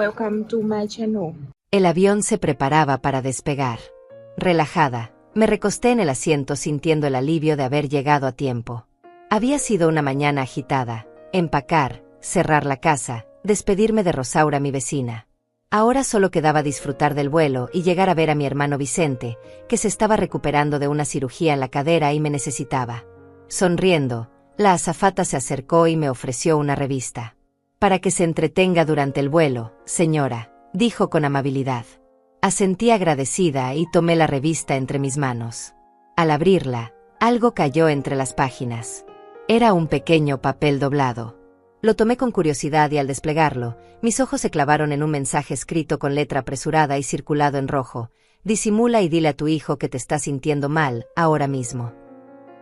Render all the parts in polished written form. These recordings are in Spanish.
Welcome to my channel. El avión se preparaba para despegar. Relajada, me recosté en el asiento sintiendo el alivio de haber llegado a tiempo. Había sido una mañana agitada: empacar, cerrar la casa, despedirme de Rosaura, mi vecina. Ahora solo quedaba disfrutar del vuelo y llegar a ver a mi hermano Vicente, que se estaba recuperando de una cirugía en la cadera y me necesitaba. Sonriendo, la azafata se acercó y me ofreció una revista. «Para que se entretenga durante el vuelo, señora», dijo con amabilidad. Asentí agradecida y tomé la revista entre mis manos. Al abrirla, algo cayó entre las páginas. Era un pequeño papel doblado. Lo tomé con curiosidad y al desplegarlo, mis ojos se clavaron en un mensaje escrito con letra apresurada y circulado en rojo: «Disimula y dile a tu hijo que te está sintiendo mal, ahora mismo».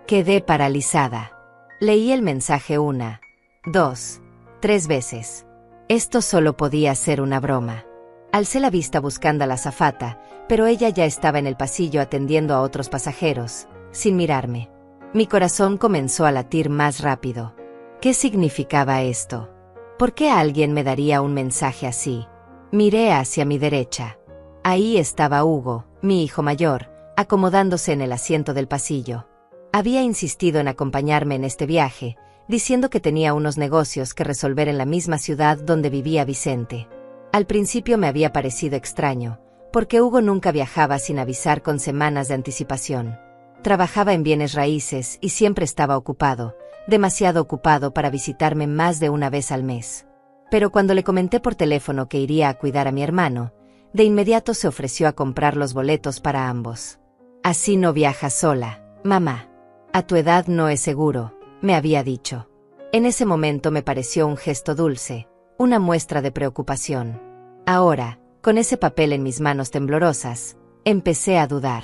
Quedé paralizada. Leí el mensaje 1, 2, 3 veces. Esto solo podía ser una broma. Alcé la vista buscando a la azafata, pero ella ya estaba en el pasillo atendiendo a otros pasajeros, sin mirarme. Mi corazón comenzó a latir más rápido. ¿Qué significaba esto? ¿Por qué alguien me daría un mensaje así? Miré hacia mi derecha. Ahí estaba Hugo, mi hijo mayor, acomodándose en el asiento del pasillo. Había insistido en acompañarme en este viaje, diciendo que tenía unos negocios que resolver en la misma ciudad donde vivía Vicente. Al principio me había parecido extraño, porque Hugo nunca viajaba sin avisar con semanas de anticipación. Trabajaba en bienes raíces y siempre estaba ocupado, demasiado ocupado para visitarme más de una vez al mes. Pero cuando le comenté por teléfono que iría a cuidar a mi hermano, de inmediato se ofreció a comprar los boletos para ambos. «Así no viajas sola, mamá. A tu edad no es seguro», me había dicho. En ese momento me pareció un gesto dulce, una muestra de preocupación. Ahora, con ese papel en mis manos temblorosas, empecé a dudar.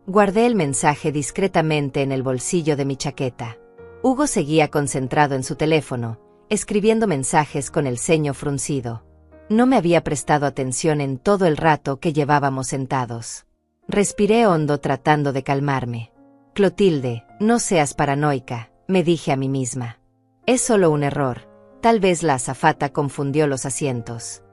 Guardé el mensaje discretamente en el bolsillo de mi chaqueta. Hugo seguía concentrado en su teléfono, escribiendo mensajes con el ceño fruncido. No me había prestado atención en todo el rato que llevábamos sentados. Respiré hondo tratando de calmarme. «Clotilde, no seas paranoica», me dije a mí misma. «Es solo un error, tal vez la azafata confundió los asientos».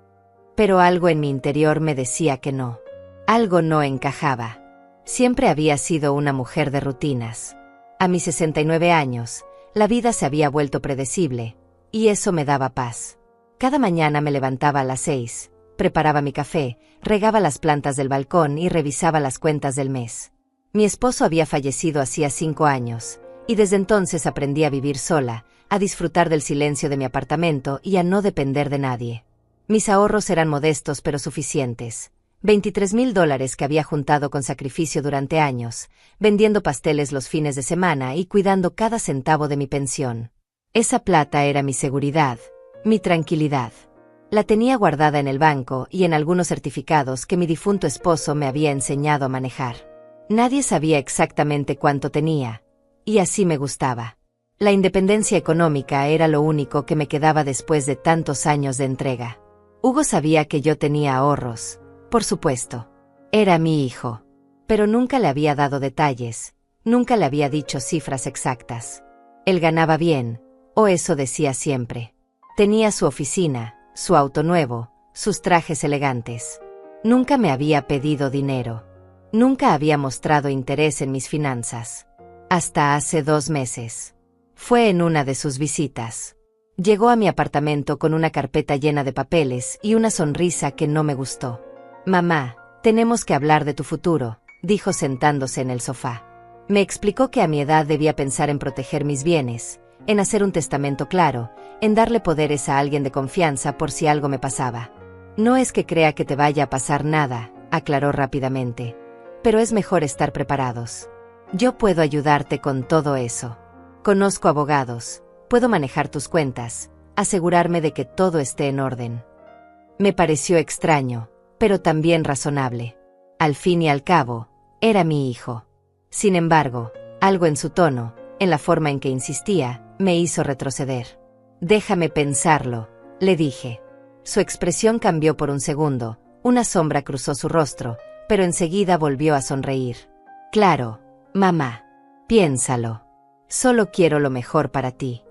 Pero algo en mi interior me decía que no. Algo no encajaba. Siempre había sido una mujer de rutinas. A mis 69 años, la vida se había vuelto predecible, y eso me daba paz. Cada mañana me levantaba a las 6, preparaba mi café, regaba las plantas del balcón y revisaba las cuentas del mes. Mi esposo había fallecido hacía 5 años, y desde entonces aprendí a vivir sola, a disfrutar del silencio de mi apartamento y a no depender de nadie. Mis ahorros eran modestos pero suficientes. $23,000 que había juntado con sacrificio durante años, vendiendo pasteles los fines de semana y cuidando cada centavo de mi pensión. Esa plata era mi seguridad, mi tranquilidad. La tenía guardada en el banco y en algunos certificados que mi difunto esposo me había enseñado a manejar. Nadie sabía exactamente cuánto tenía, y así me gustaba. La independencia económica era lo único que me quedaba después de tantos años de entrega. Hugo sabía que yo tenía ahorros, por supuesto. Era mi hijo. Pero nunca le había dado detalles, nunca le había dicho cifras exactas. Él ganaba bien, o eso decía siempre. Tenía su oficina, su auto nuevo, sus trajes elegantes. Nunca me había pedido dinero. Nunca había mostrado interés en mis finanzas. Hasta hace 2 meses. Fue en una de sus visitas. Llegó a mi apartamento con una carpeta llena de papeles y una sonrisa que no me gustó. «Mamá, tenemos que hablar de tu futuro», dijo sentándose en el sofá. Me explicó que a mi edad debía pensar en proteger mis bienes, en hacer un testamento claro, en darle poderes a alguien de confianza por si algo me pasaba. «No es que crea que te vaya a pasar nada», aclaró rápidamente. «Pero es mejor estar preparados. Yo puedo ayudarte con todo eso. Conozco abogados, puedo manejar tus cuentas, asegurarme de que todo esté en orden». Me pareció extraño, pero también razonable. Al fin y al cabo, era mi hijo. Sin embargo, algo en su tono, en la forma en que insistía, me hizo retroceder. «Déjame pensarlo», le dije. Su expresión cambió por un segundo, una sombra cruzó su rostro, pero enseguida volvió a sonreír. «Claro, mamá. Piénsalo. Solo quiero lo mejor para ti».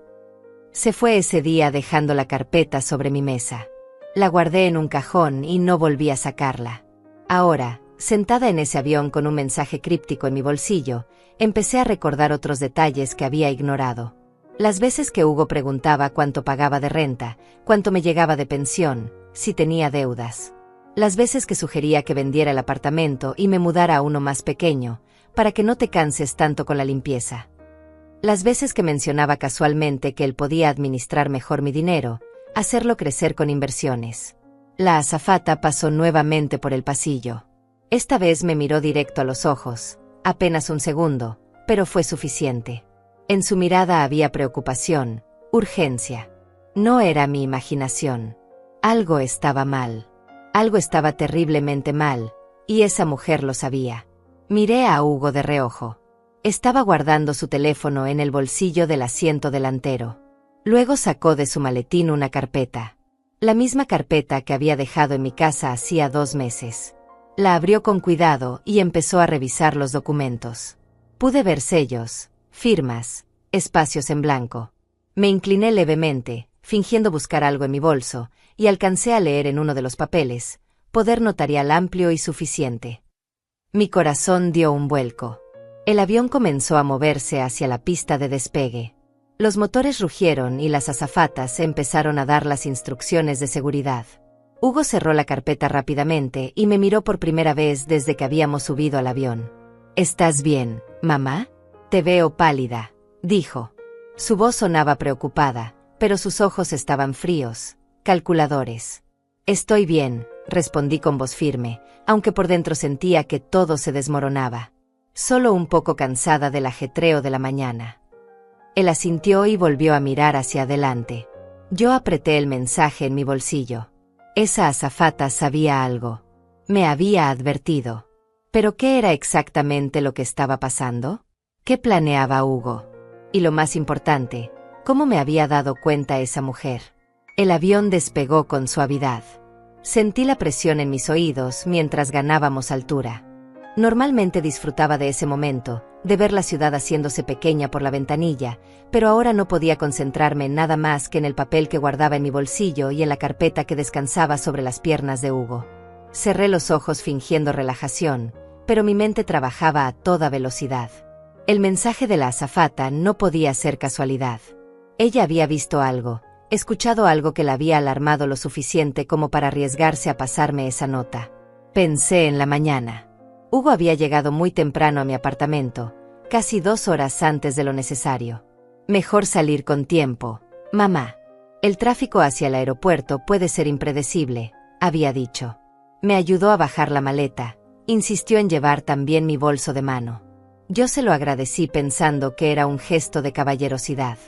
Se fue ese día dejando la carpeta sobre mi mesa. La guardé en un cajón y no volví a sacarla. Ahora, sentada en ese avión con un mensaje críptico en mi bolsillo, empecé a recordar otros detalles que había ignorado. Las veces que Hugo preguntaba cuánto pagaba de renta, cuánto me llegaba de pensión, si tenía deudas. Las veces que sugería que vendiera el apartamento y me mudara a uno más pequeño, para que no te canses tanto con la limpieza. Las veces que mencionaba casualmente que él podía administrar mejor mi dinero, hacerlo crecer con inversiones. La azafata pasó nuevamente por el pasillo. Esta vez me miró directo a los ojos, apenas un segundo, pero fue suficiente. En su mirada había preocupación, urgencia. No era mi imaginación. Algo estaba mal. Algo estaba terriblemente mal, y esa mujer lo sabía. Miré a Hugo de reojo. Estaba guardando su teléfono en el bolsillo del asiento delantero. Luego sacó de su maletín una carpeta. La misma carpeta que había dejado en mi casa hacía 2 meses. La abrió con cuidado y empezó a revisar los documentos. Pude ver sellos, firmas, espacios en blanco. Me incliné levemente, fingiendo buscar algo en mi bolso, y alcancé a leer en uno de los papeles, poder notarial amplio y suficiente. Mi corazón dio un vuelco. El avión comenzó a moverse hacia la pista de despegue. Los motores rugieron y las azafatas empezaron a dar las instrucciones de seguridad. Hugo cerró la carpeta rápidamente y me miró por primera vez desde que habíamos subido al avión. «¿Estás bien, mamá? Te veo pálida», dijo. Su voz sonaba preocupada, pero sus ojos estaban fríos, calculadores. «Estoy bien», respondí con voz firme, aunque por dentro sentía que todo se desmoronaba. Solo un poco cansada del ajetreo de la mañana. Él asintió y volvió a mirar hacia adelante. Yo apreté el mensaje en mi bolsillo. Esa azafata sabía algo. Me había advertido. ¿Pero qué era exactamente lo que estaba pasando? ¿Qué planeaba Hugo? Y lo más importante, ¿cómo me había dado cuenta esa mujer? El avión despegó con suavidad. Sentí la presión en mis oídos mientras ganábamos altura. Normalmente disfrutaba de ese momento, de ver la ciudad haciéndose pequeña por la ventanilla, pero ahora no podía concentrarme en nada más que en el papel que guardaba en mi bolsillo y en la carpeta que descansaba sobre las piernas de Hugo. Cerré los ojos fingiendo relajación, pero mi mente trabajaba a toda velocidad. El mensaje de la azafata no podía ser casualidad. Ella había visto algo, escuchado algo que la había alarmado lo suficiente como para arriesgarse a pasarme esa nota. Pensé en la mañana. Hugo había llegado muy temprano a mi apartamento, casi 2 horas antes de lo necesario. Mejor salir con tiempo, mamá. El tráfico hacia el aeropuerto puede ser impredecible, había dicho. Me ayudó a bajar la maleta, insistió en llevar también mi bolso de mano. Yo se lo agradecí pensando que era un gesto de caballerosidad.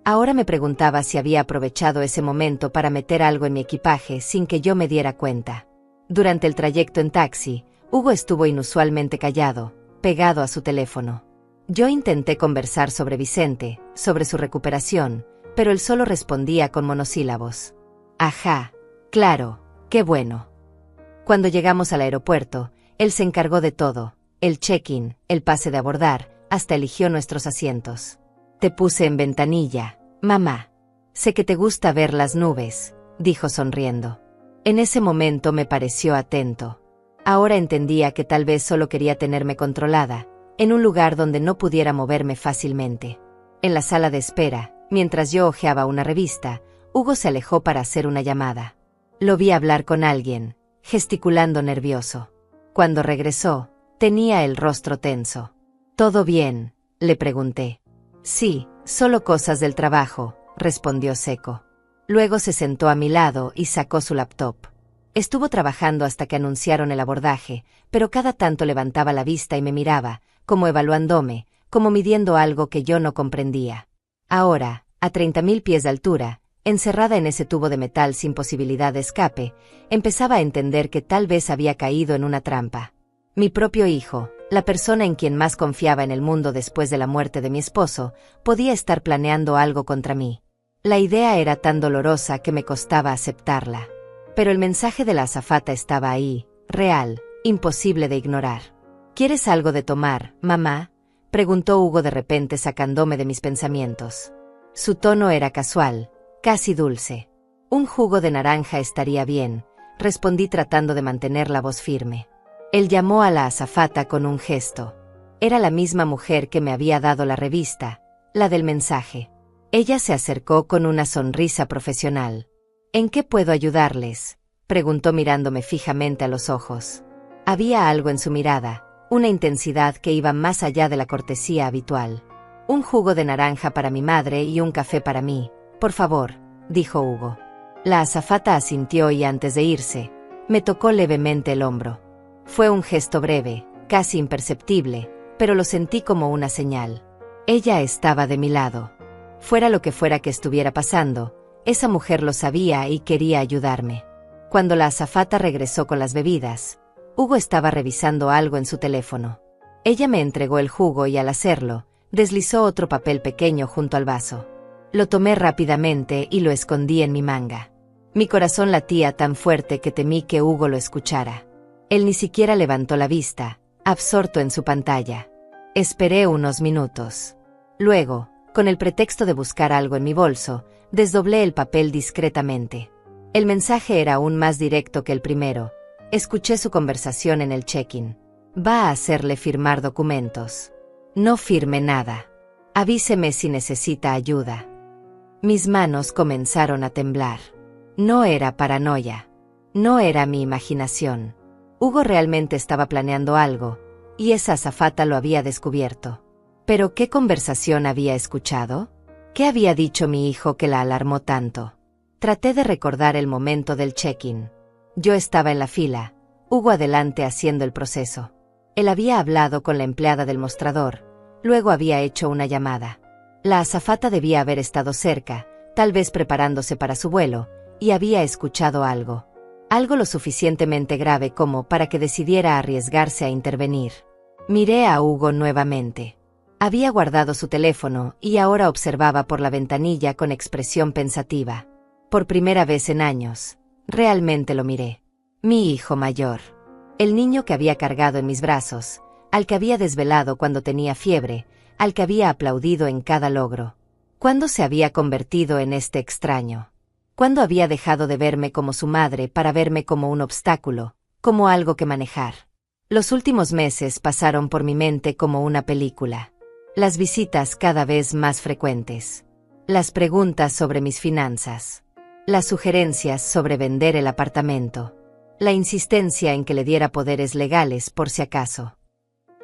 Ahora me preguntaba si había aprovechado ese momento para meter algo en mi equipaje sin que yo me diera cuenta. Durante el trayecto en taxi, Hugo estuvo inusualmente callado, pegado a su teléfono. Yo intenté conversar sobre Vicente, sobre su recuperación, pero él solo respondía con monosílabos. Ajá, claro, qué bueno. Cuando llegamos al aeropuerto, él se encargó de todo, el check-in, el pase de abordar, hasta eligió nuestros asientos. Te puse en ventanilla, mamá. Sé que te gusta ver las nubes, dijo sonriendo. En ese momento me pareció atento. Ahora entendía que tal vez solo quería tenerme controlada, en un lugar donde no pudiera moverme fácilmente. En la sala de espera, mientras yo hojeaba una revista, Hugo se alejó para hacer una llamada. Lo vi hablar con alguien, gesticulando nervioso. Cuando regresó, tenía el rostro tenso. ¿Todo bien?, le pregunté. Sí, solo cosas del trabajo, respondió seco. Luego se sentó a mi lado y sacó su laptop. Estuvo trabajando hasta que anunciaron el abordaje, pero cada tanto levantaba la vista y me miraba, como evaluándome, como midiendo algo que yo no comprendía. Ahora, a 30.000 pies de altura, encerrada en ese tubo de metal sin posibilidad de escape, empezaba a entender que tal vez había caído en una trampa. Mi propio hijo, la persona en quien más confiaba en el mundo después de la muerte de mi esposo, podía estar planeando algo contra mí. La idea era tan dolorosa que me costaba aceptarla. Pero el mensaje de la azafata estaba ahí, real, imposible de ignorar. ¿Quieres algo de tomar, mamá?, preguntó Hugo de repente sacándome de mis pensamientos. Su tono era casual, casi dulce. Un jugo de naranja estaría bien, respondí tratando de mantener la voz firme. Él llamó a la azafata con un gesto. Era la misma mujer que me había dado la revista, la del mensaje. Ella se acercó con una sonrisa profesional. ¿En qué puedo ayudarles?, preguntó mirándome fijamente a los ojos. Había algo en su mirada, una intensidad que iba más allá de la cortesía habitual. Un jugo de naranja para mi madre y un café para mí, por favor, dijo Hugo. La azafata asintió y antes de irse, me tocó levemente el hombro. Fue un gesto breve, casi imperceptible, pero lo sentí como una señal. Ella estaba de mi lado. Fuera lo que fuera que estuviera pasando, esa mujer lo sabía y quería ayudarme. Cuando la azafata regresó con las bebidas, Hugo estaba revisando algo en su teléfono. Ella me entregó el jugo y al hacerlo, deslizó otro papel pequeño junto al vaso. Lo tomé rápidamente y lo escondí en mi manga. Mi corazón latía tan fuerte que temí que Hugo lo escuchara. Él ni siquiera levantó la vista, absorto en su pantalla. Esperé unos minutos. Luego, con el pretexto de buscar algo en mi bolso, desdoblé el papel discretamente. El mensaje era aún más directo que el primero. Escuché su conversación en el check-in. Va a hacerle firmar documentos. No firme nada. Avíseme si necesita ayuda. Mis manos comenzaron a temblar. No era paranoia. No era mi imaginación. Hugo realmente estaba planeando algo, y esa azafata lo había descubierto. ¿Pero qué conversación había escuchado? ¿Qué había dicho mi hijo que la alarmó tanto? Traté de recordar el momento del check-in. Yo estaba en la fila, Hugo adelante haciendo el proceso. Él había hablado con la empleada del mostrador, luego había hecho una llamada. La azafata debía haber estado cerca, tal vez preparándose para su vuelo, y había escuchado algo. Algo lo suficientemente grave como para que decidiera arriesgarse a intervenir. Miré a Hugo nuevamente. Había guardado su teléfono y ahora observaba por la ventanilla con expresión pensativa. Por primera vez en años, realmente lo miré. Mi hijo mayor. El niño que había cargado en mis brazos, al que había desvelado cuando tenía fiebre, al que había aplaudido en cada logro. ¿Cuándo se había convertido en este extraño? ¿Cuándo había dejado de verme como su madre para verme como un obstáculo, como algo que manejar? Los últimos meses pasaron por mi mente como una película. Las visitas cada vez más frecuentes. Las preguntas sobre mis finanzas. Las sugerencias sobre vender el apartamento. La insistencia en que le diera poderes legales por si acaso.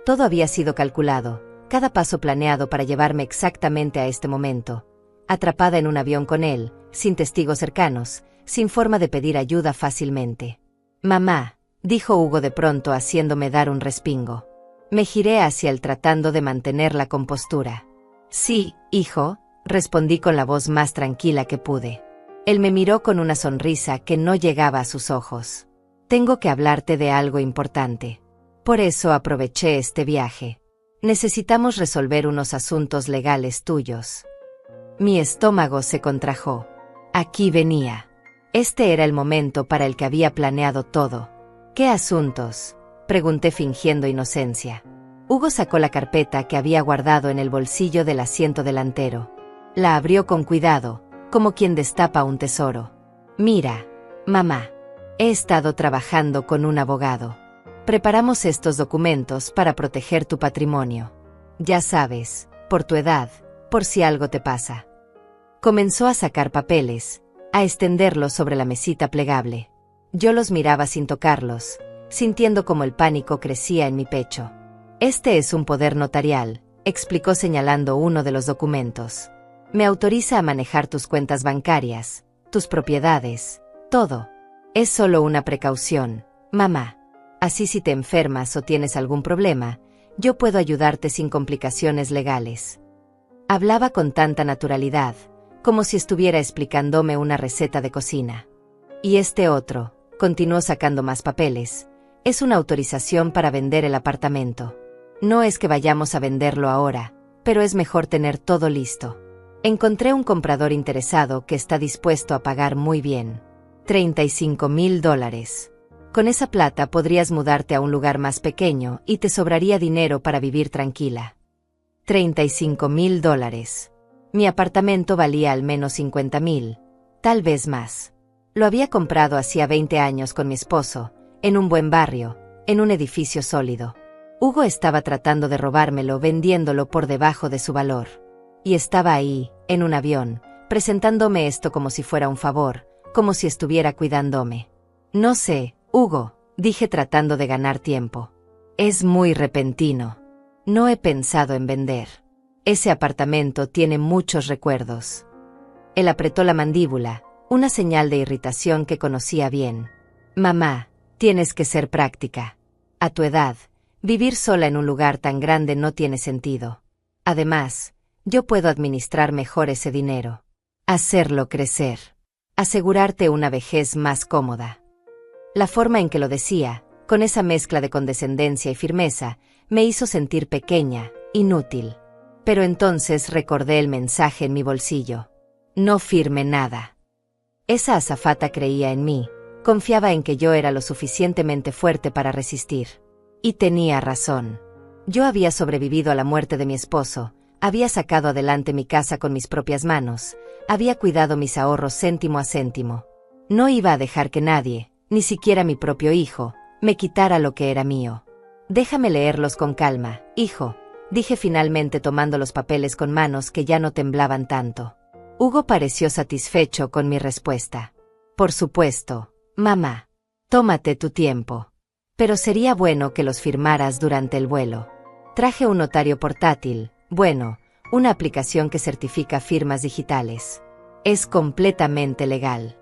Todo había sido calculado, cada paso planeado para llevarme exactamente a este momento. Atrapada en un avión con él, sin testigos cercanos, sin forma de pedir ayuda fácilmente. Mamá, dijo Hugo de pronto haciéndome dar un respingo. Me giré hacia él tratando de mantener la compostura. Sí, hijo, respondí con la voz más tranquila que pude. Él me miró con una sonrisa que no llegaba a sus ojos. Tengo que hablarte de algo importante. Por eso aproveché este viaje. Necesitamos resolver unos asuntos legales tuyos. Mi estómago se contrajo. Aquí venía. Este era el momento para el que había planeado todo. ¿Qué asuntos?, pregunté fingiendo inocencia. Hugo sacó la carpeta que había guardado en el bolsillo del asiento delantero. La abrió con cuidado, como quien destapa un tesoro. Mira, mamá. He estado trabajando con un abogado. Preparamos estos documentos para proteger tu patrimonio. Ya sabes, por tu edad, por si algo te pasa. Comenzó a sacar papeles, a extenderlos sobre la mesita plegable. Yo los miraba sin tocarlos, sintiendo como el pánico crecía en mi pecho. Este es un poder notarial, explicó señalando uno de los documentos. Me autoriza a manejar tus cuentas bancarias, tus propiedades, todo. Es solo una precaución, mamá. Así si te enfermas o tienes algún problema, yo puedo ayudarte sin complicaciones legales. Hablaba con tanta naturalidad, como si estuviera explicándome una receta de cocina. Y este otro, continuó sacando más papeles, es una autorización para vender el apartamento. No es que vayamos a venderlo ahora, pero es mejor tener todo listo. Encontré un comprador interesado que está dispuesto a pagar muy bien. $35,000. Con esa plata podrías mudarte a un lugar más pequeño y te sobraría dinero para vivir tranquila. $35,000. Mi apartamento valía al menos $50,000, tal vez más. Lo había comprado hacía 20 años con mi esposo, en un buen barrio, en un edificio sólido. Hugo estaba tratando de robármelo vendiéndolo por debajo de su valor. Y estaba ahí, en un avión, presentándome esto como si fuera un favor, como si estuviera cuidándome. No sé, Hugo, dije tratando de ganar tiempo. Es muy repentino. No he pensado en vender. Ese apartamento tiene muchos recuerdos. Él apretó la mandíbula, una señal de irritación que conocía bien. Mamá, tienes que ser práctica. A tu edad, vivir sola en un lugar tan grande no tiene sentido. Además, yo puedo administrar mejor ese dinero. Hacerlo crecer. Asegurarte una vejez más cómoda. La forma en que lo decía, con esa mezcla de condescendencia y firmeza, me hizo sentir pequeña, inútil. Pero entonces recordé el mensaje en mi bolsillo. No firme nada. Esa azafata creía en mí, confiaba en que yo era lo suficientemente fuerte para resistir. Y tenía razón. Yo había sobrevivido a la muerte de mi esposo, había sacado adelante mi casa con mis propias manos, había cuidado mis ahorros céntimo a céntimo. No iba a dejar que nadie, ni siquiera mi propio hijo, me quitara lo que era mío. Déjame leerlos con calma, hijo, dije finalmente tomando los papeles con manos que ya no temblaban tanto. Hugo pareció satisfecho con mi respuesta. Por supuesto, mamá. Tómate tu tiempo. Pero sería bueno que los firmaras durante el vuelo. Traje un notario portátil, bueno, una aplicación que certifica firmas digitales. Es completamente legal.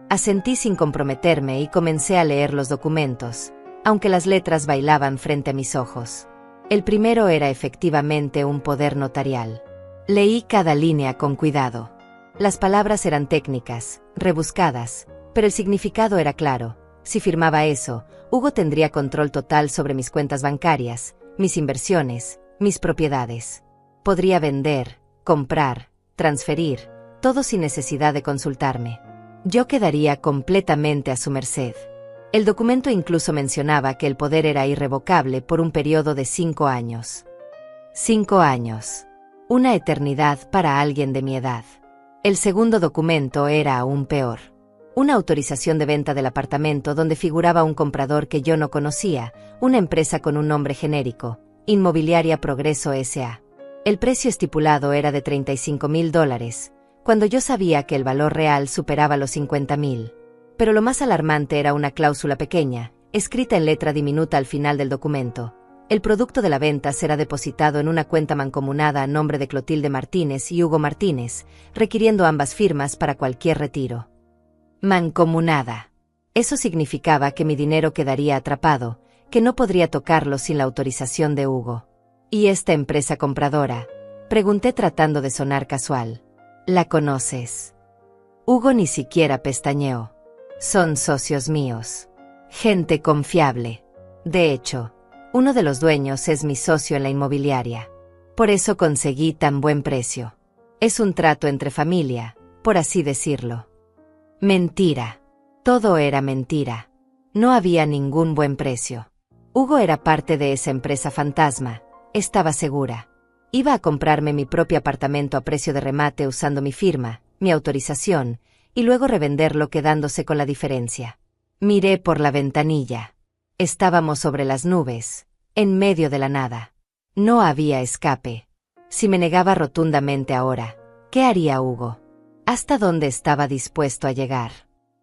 Asentí sin comprometerme y comencé a leer los documentos, aunque las letras bailaban frente a mis ojos. El primero era efectivamente un poder notarial. Leí cada línea con cuidado. Las palabras eran técnicas, rebuscadas, pero el significado era claro. Si firmaba eso, Hugo tendría control total sobre mis cuentas bancarias, mis inversiones, mis propiedades. Podría vender, comprar, transferir, todo sin necesidad de consultarme. Yo quedaría completamente a su merced. El documento incluso mencionaba que el poder era irrevocable por un periodo de 5 años. 5 años. Una eternidad para alguien de mi edad. El segundo documento era aún peor. Una autorización de venta del apartamento donde figuraba un comprador que yo no conocía, una empresa con un nombre genérico, Inmobiliaria Progreso S.A. El precio estipulado era de $35.000, cuando yo sabía que el valor real superaba los $50.000. Pero lo más alarmante era una cláusula pequeña, escrita en letra diminuta al final del documento. El producto de la venta será depositado en una cuenta mancomunada a nombre de Clotilde Martínez y Hugo Martínez, requiriendo ambas firmas para cualquier retiro. Mancomunada. Eso significaba que mi dinero quedaría atrapado, que no podría tocarlo sin la autorización de Hugo. ¿Y esta empresa compradora? Pregunté tratando de sonar casual. ¿La conoces? Hugo ni siquiera pestañeó. Son socios míos. Gente confiable. De hecho, uno de los dueños es mi socio en la inmobiliaria. Por eso conseguí tan buen precio. Es un trato entre familia, por así decirlo. Mentira. Todo era mentira. No había ningún buen precio. Hugo era parte de esa empresa fantasma, estaba segura. Iba a comprarme mi propio apartamento a precio de remate usando mi firma, mi autorización, y luego revenderlo quedándose con la diferencia. Miré por la ventanilla. Estábamos sobre las nubes, en medio de la nada. No había escape. Si me negaba rotundamente ahora, ¿qué haría Hugo? ¿Hasta dónde estaba dispuesto a llegar?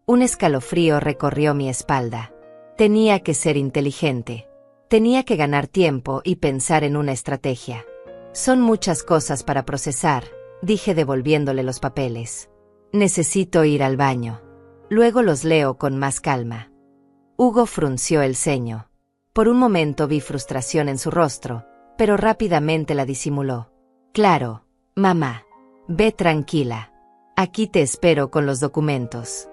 Un escalofrío recorrió mi espalda. Tenía que ser inteligente. Tenía que ganar tiempo y pensar en una estrategia. Son muchas cosas para procesar, dije devolviéndole los papeles. Necesito ir al baño. Luego los leo con más calma. Hugo frunció el ceño. Por un momento vi frustración en su rostro, pero rápidamente la disimuló. Claro, mamá. Ve tranquila. Aquí te espero con los documentos.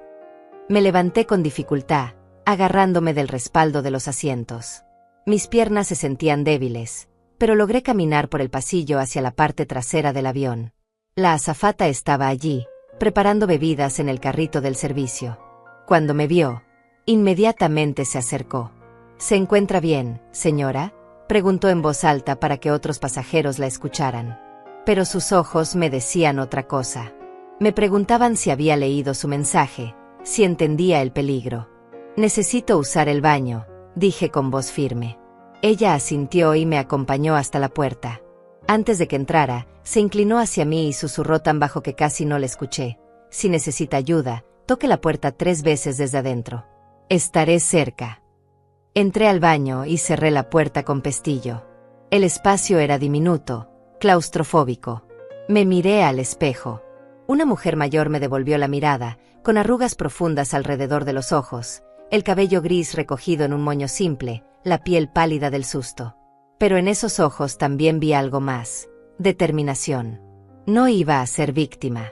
Me levanté con dificultad, agarrándome del respaldo de los asientos. Mis piernas se sentían débiles, pero logré caminar por el pasillo hacia la parte trasera del avión. La azafata estaba allí, preparando bebidas en el carrito del servicio. Cuando me vio, inmediatamente se acercó. ¿Se encuentra bien, señora?, preguntó en voz alta para que otros pasajeros la escucharan. Pero sus ojos me decían otra cosa. Me preguntaban si había leído su mensaje, si entendía el peligro. «Necesito usar el baño», dije con voz firme. Ella asintió y me acompañó hasta la puerta. Antes de que entrara, se inclinó hacia mí y susurró tan bajo que casi no le escuché. «Si necesita ayuda, toque la puerta 3 veces desde adentro. Estaré cerca». Entré al baño y cerré la puerta con pestillo. El espacio era diminuto, claustrofóbico. Me miré al espejo. Una mujer mayor me devolvió la mirada, con arrugas profundas alrededor de los ojos, el cabello gris recogido en un moño simple, la piel pálida del susto. Pero en esos ojos también vi algo más: determinación. No iba a ser víctima.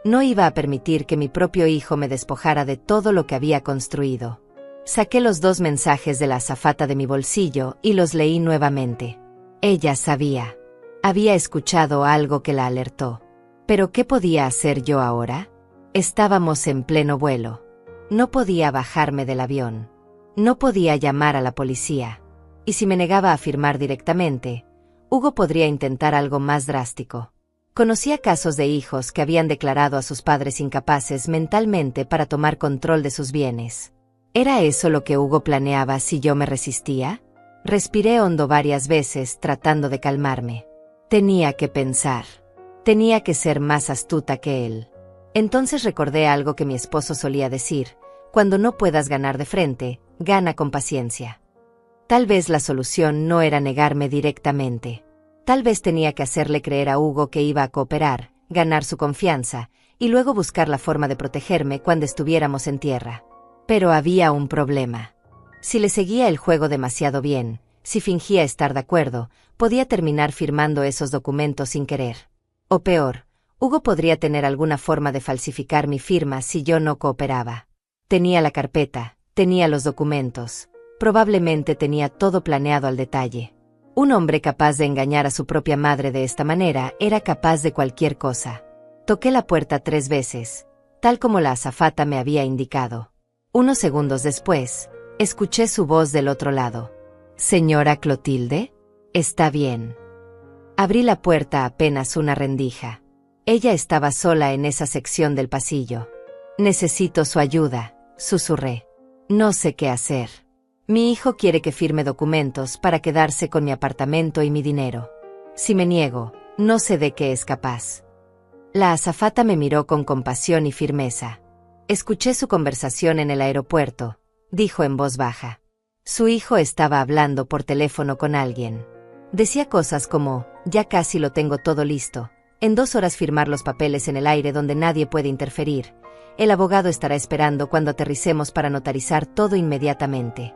No iba a permitir que mi propio hijo me despojara de todo lo que había construido. Saqué los 2 mensajes de la azafata de mi bolsillo y los leí nuevamente. Ella sabía. Había escuchado algo que la alertó. ¿Pero qué podía hacer yo ahora? Estábamos en pleno vuelo. No podía bajarme del avión. No podía llamar a la policía. Y si me negaba a firmar directamente, Hugo podría intentar algo más drástico. Conocía casos de hijos que habían declarado a sus padres incapaces mentalmente para tomar control de sus bienes. ¿Era eso lo que Hugo planeaba si yo me resistía? Respiré hondo varias veces tratando de calmarme. Tenía que pensar. Tenía que ser más astuta que él. Entonces recordé algo que mi esposo solía decir: cuando no puedas ganar de frente, gana con paciencia. Tal vez la solución no era negarme directamente. Tal vez tenía que hacerle creer a Hugo que iba a cooperar, ganar su confianza, y luego buscar la forma de protegerme cuando estuviéramos en tierra. Pero había un problema. Si le seguía el juego demasiado bien, si fingía estar de acuerdo, podía terminar firmando esos documentos sin querer. O peor, Hugo podría tener alguna forma de falsificar mi firma si yo no cooperaba. Tenía la carpeta, tenía los documentos, probablemente tenía todo planeado al detalle. Un hombre capaz de engañar a su propia madre de esta manera era capaz de cualquier cosa. Toqué la puerta 3 veces, tal como la azafata me había indicado. Unos segundos después, escuché su voz del otro lado. «Señora Clotilde, está bien». Abrí la puerta apenas una rendija. Ella estaba sola en esa sección del pasillo. «Necesito su ayuda», susurré. «No sé qué hacer. Mi hijo quiere que firme documentos para quedarse con mi apartamento y mi dinero. Si me niego, no sé de qué es capaz». La azafata me miró con compasión y firmeza. «Escuché su conversación en el aeropuerto», dijo en voz baja. Su hijo estaba hablando por teléfono con alguien. Decía cosas como: «Ya casi lo tengo todo listo. En 2 horas firmar los papeles en el aire donde nadie puede interferir. El abogado estará esperando cuando aterricemos para notarizar todo inmediatamente».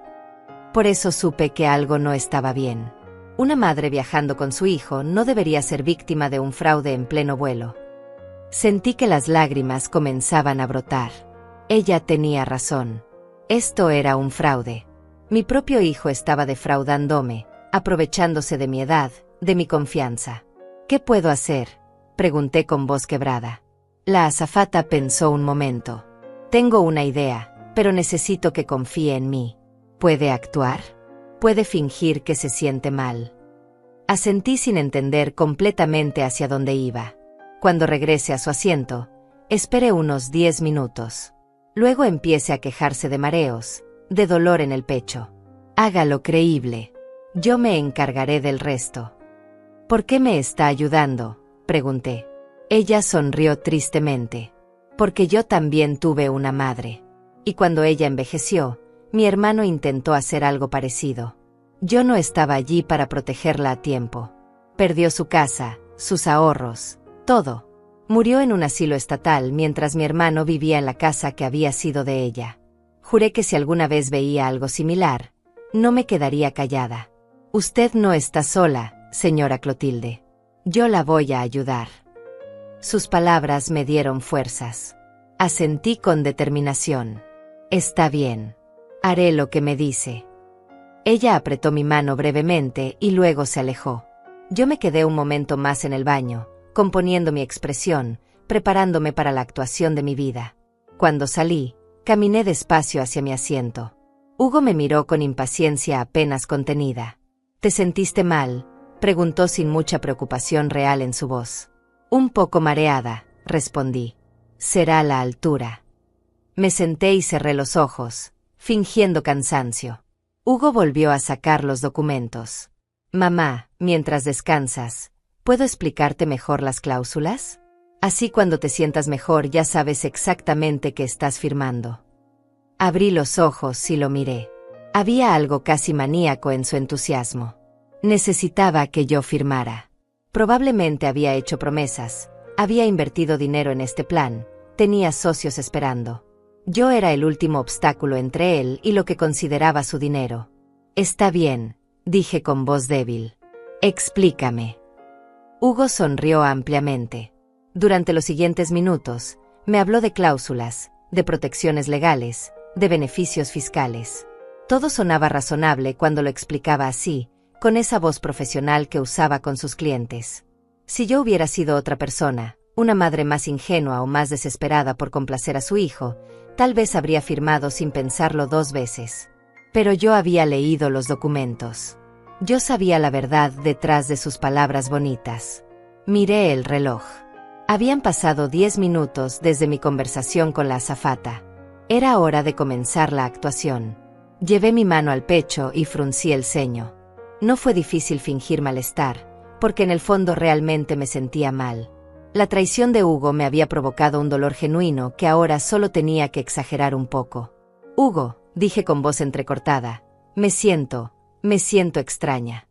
Por eso supe que algo no estaba bien. Una madre viajando con su hijo no debería ser víctima de un fraude en pleno vuelo. Sentí que las lágrimas comenzaban a brotar. Ella tenía razón. Esto era un fraude. Mi propio hijo estaba defraudándome, aprovechándose de mi edad, de mi confianza. «¿Qué puedo hacer?», pregunté con voz quebrada. La azafata pensó un momento. «Tengo una idea, pero necesito que confíe en mí. ¿Puede actuar? Puede fingir que se siente mal». Asentí sin entender completamente hacia dónde iba. Cuando regrese a su asiento, espere unos 10 minutos. Luego empiece a quejarse de mareos, de dolor en el pecho. Hágalo creíble. Yo me encargaré del resto. «¿Por qué me está ayudando?», pregunté. Ella sonrió tristemente. «Porque yo también tuve una madre. Y cuando ella envejeció, mi hermano intentó hacer algo parecido. Yo no estaba allí para protegerla a tiempo. Perdió su casa, sus ahorros, todo. Murió en un asilo estatal mientras mi hermano vivía en la casa que había sido de ella. Juré que si alguna vez veía algo similar, no me quedaría callada. Usted no está sola, señora Clotilde. Yo la voy a ayudar». Sus palabras me dieron fuerzas. Asentí con determinación. «Está bien. Haré lo que me dice». Ella apretó mi mano brevemente y luego se alejó. Yo me quedé un momento más en el baño, componiendo mi expresión, preparándome para la actuación de mi vida. Cuando salí, caminé despacio hacia mi asiento. Hugo me miró con impaciencia apenas contenida. «¿Te sentiste mal?», preguntó sin mucha preocupación real en su voz. «Un poco mareada», respondí. «Será la altura». Me senté y cerré los ojos, fingiendo cansancio. Hugo volvió a sacar los documentos. Mamá, mientras descansas, ¿puedo explicarte mejor las cláusulas? Así cuando te sientas mejor ya sabes exactamente qué estás firmando. Abrí los ojos y lo miré. Había algo casi maníaco en su entusiasmo. Necesitaba que yo firmara. Probablemente había hecho promesas, había invertido dinero en este plan, tenía socios esperando. Yo era el último obstáculo entre él y lo que consideraba su dinero. Está bien, dije con voz débil. Explícame. Hugo sonrió ampliamente. Durante los siguientes minutos, me habló de cláusulas, de protecciones legales, de beneficios fiscales. Todo sonaba razonable cuando lo explicaba así, con esa voz profesional que usaba con sus clientes. Si yo hubiera sido otra persona, una madre más ingenua o más desesperada por complacer a su hijo, tal vez habría firmado sin pensarlo 2 veces. Pero yo había leído los documentos. Yo sabía la verdad detrás de sus palabras bonitas. Miré el reloj. Habían pasado 10 minutos desde mi conversación con la azafata. Era hora de comenzar la actuación. Llevé mi mano al pecho y fruncí el ceño. No fue difícil fingir malestar, porque en el fondo realmente me sentía mal. La traición de Hugo me había provocado un dolor genuino que ahora solo tenía que exagerar un poco. Hugo, dije con voz entrecortada, me siento extraña.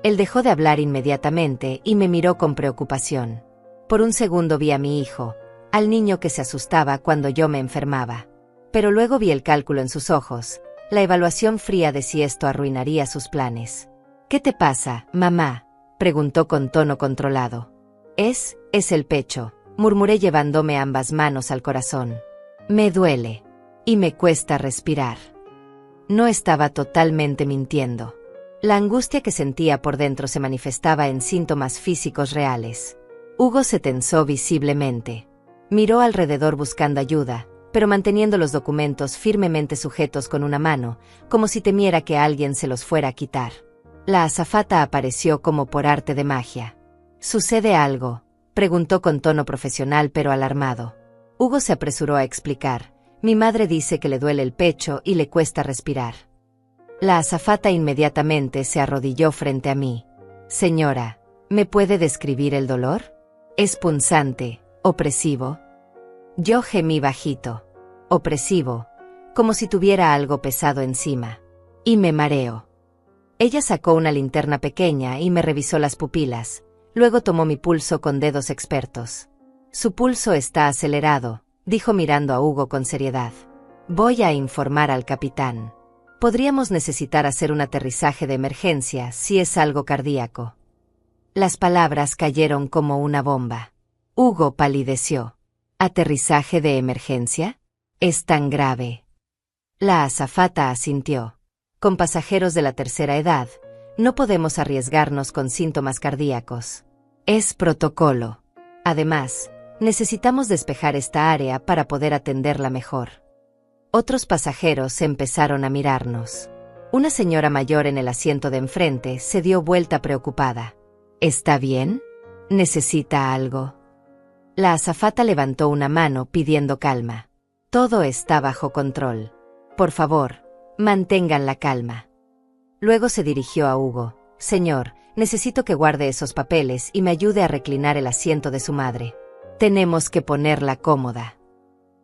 Él dejó de hablar inmediatamente y me miró con preocupación. Por un segundo vi a mi hijo, al niño que se asustaba cuando yo me enfermaba. Pero luego vi el cálculo en sus ojos, la evaluación fría de si esto arruinaría sus planes. ¿Qué te pasa, mamá?, preguntó con tono controlado. Es el pecho, murmuré llevándome ambas manos al corazón. Me duele. Y me cuesta respirar. No estaba totalmente mintiendo. La angustia que sentía por dentro se manifestaba en síntomas físicos reales. Hugo se tensó visiblemente. Miró alrededor buscando ayuda, pero manteniendo los documentos firmemente sujetos con una mano, como si temiera que alguien se los fuera a quitar. La azafata apareció como por arte de magia. ¿Sucede algo?, preguntó con tono profesional pero alarmado. Hugo se apresuró a explicar. Mi madre dice que le duele el pecho y le cuesta respirar. La azafata inmediatamente se arrodilló frente a mí. Señora, ¿me puede describir el dolor? ¿Es punzante, opresivo? Yo gemí bajito. Opresivo, como si tuviera algo pesado encima. Y me mareo. Ella sacó una linterna pequeña y me revisó las pupilas. Luego tomó mi pulso con dedos expertos. Su pulso está acelerado, dijo mirando a Hugo con seriedad. Voy a informar al capitán. Podríamos necesitar hacer un aterrizaje de emergencia si es algo cardíaco. Las palabras cayeron como una bomba. Hugo palideció. ¿Aterrizaje de emergencia? ¿Es tan grave? La azafata asintió. Con pasajeros de la tercera edad, no podemos arriesgarnos con síntomas cardíacos. Es protocolo. Además, necesitamos despejar esta área para poder atenderla mejor. Otros pasajeros empezaron a mirarnos. Una señora mayor en el asiento de enfrente se dio vuelta preocupada. ¿Está bien? ¿Necesita algo? La azafata levantó una mano pidiendo calma. Todo está bajo control. Por favor, mantengan la calma. Luego se dirigió a Hugo. Señor, necesito que guarde esos papeles y me ayude a reclinar el asiento de su madre. Tenemos que ponerla cómoda.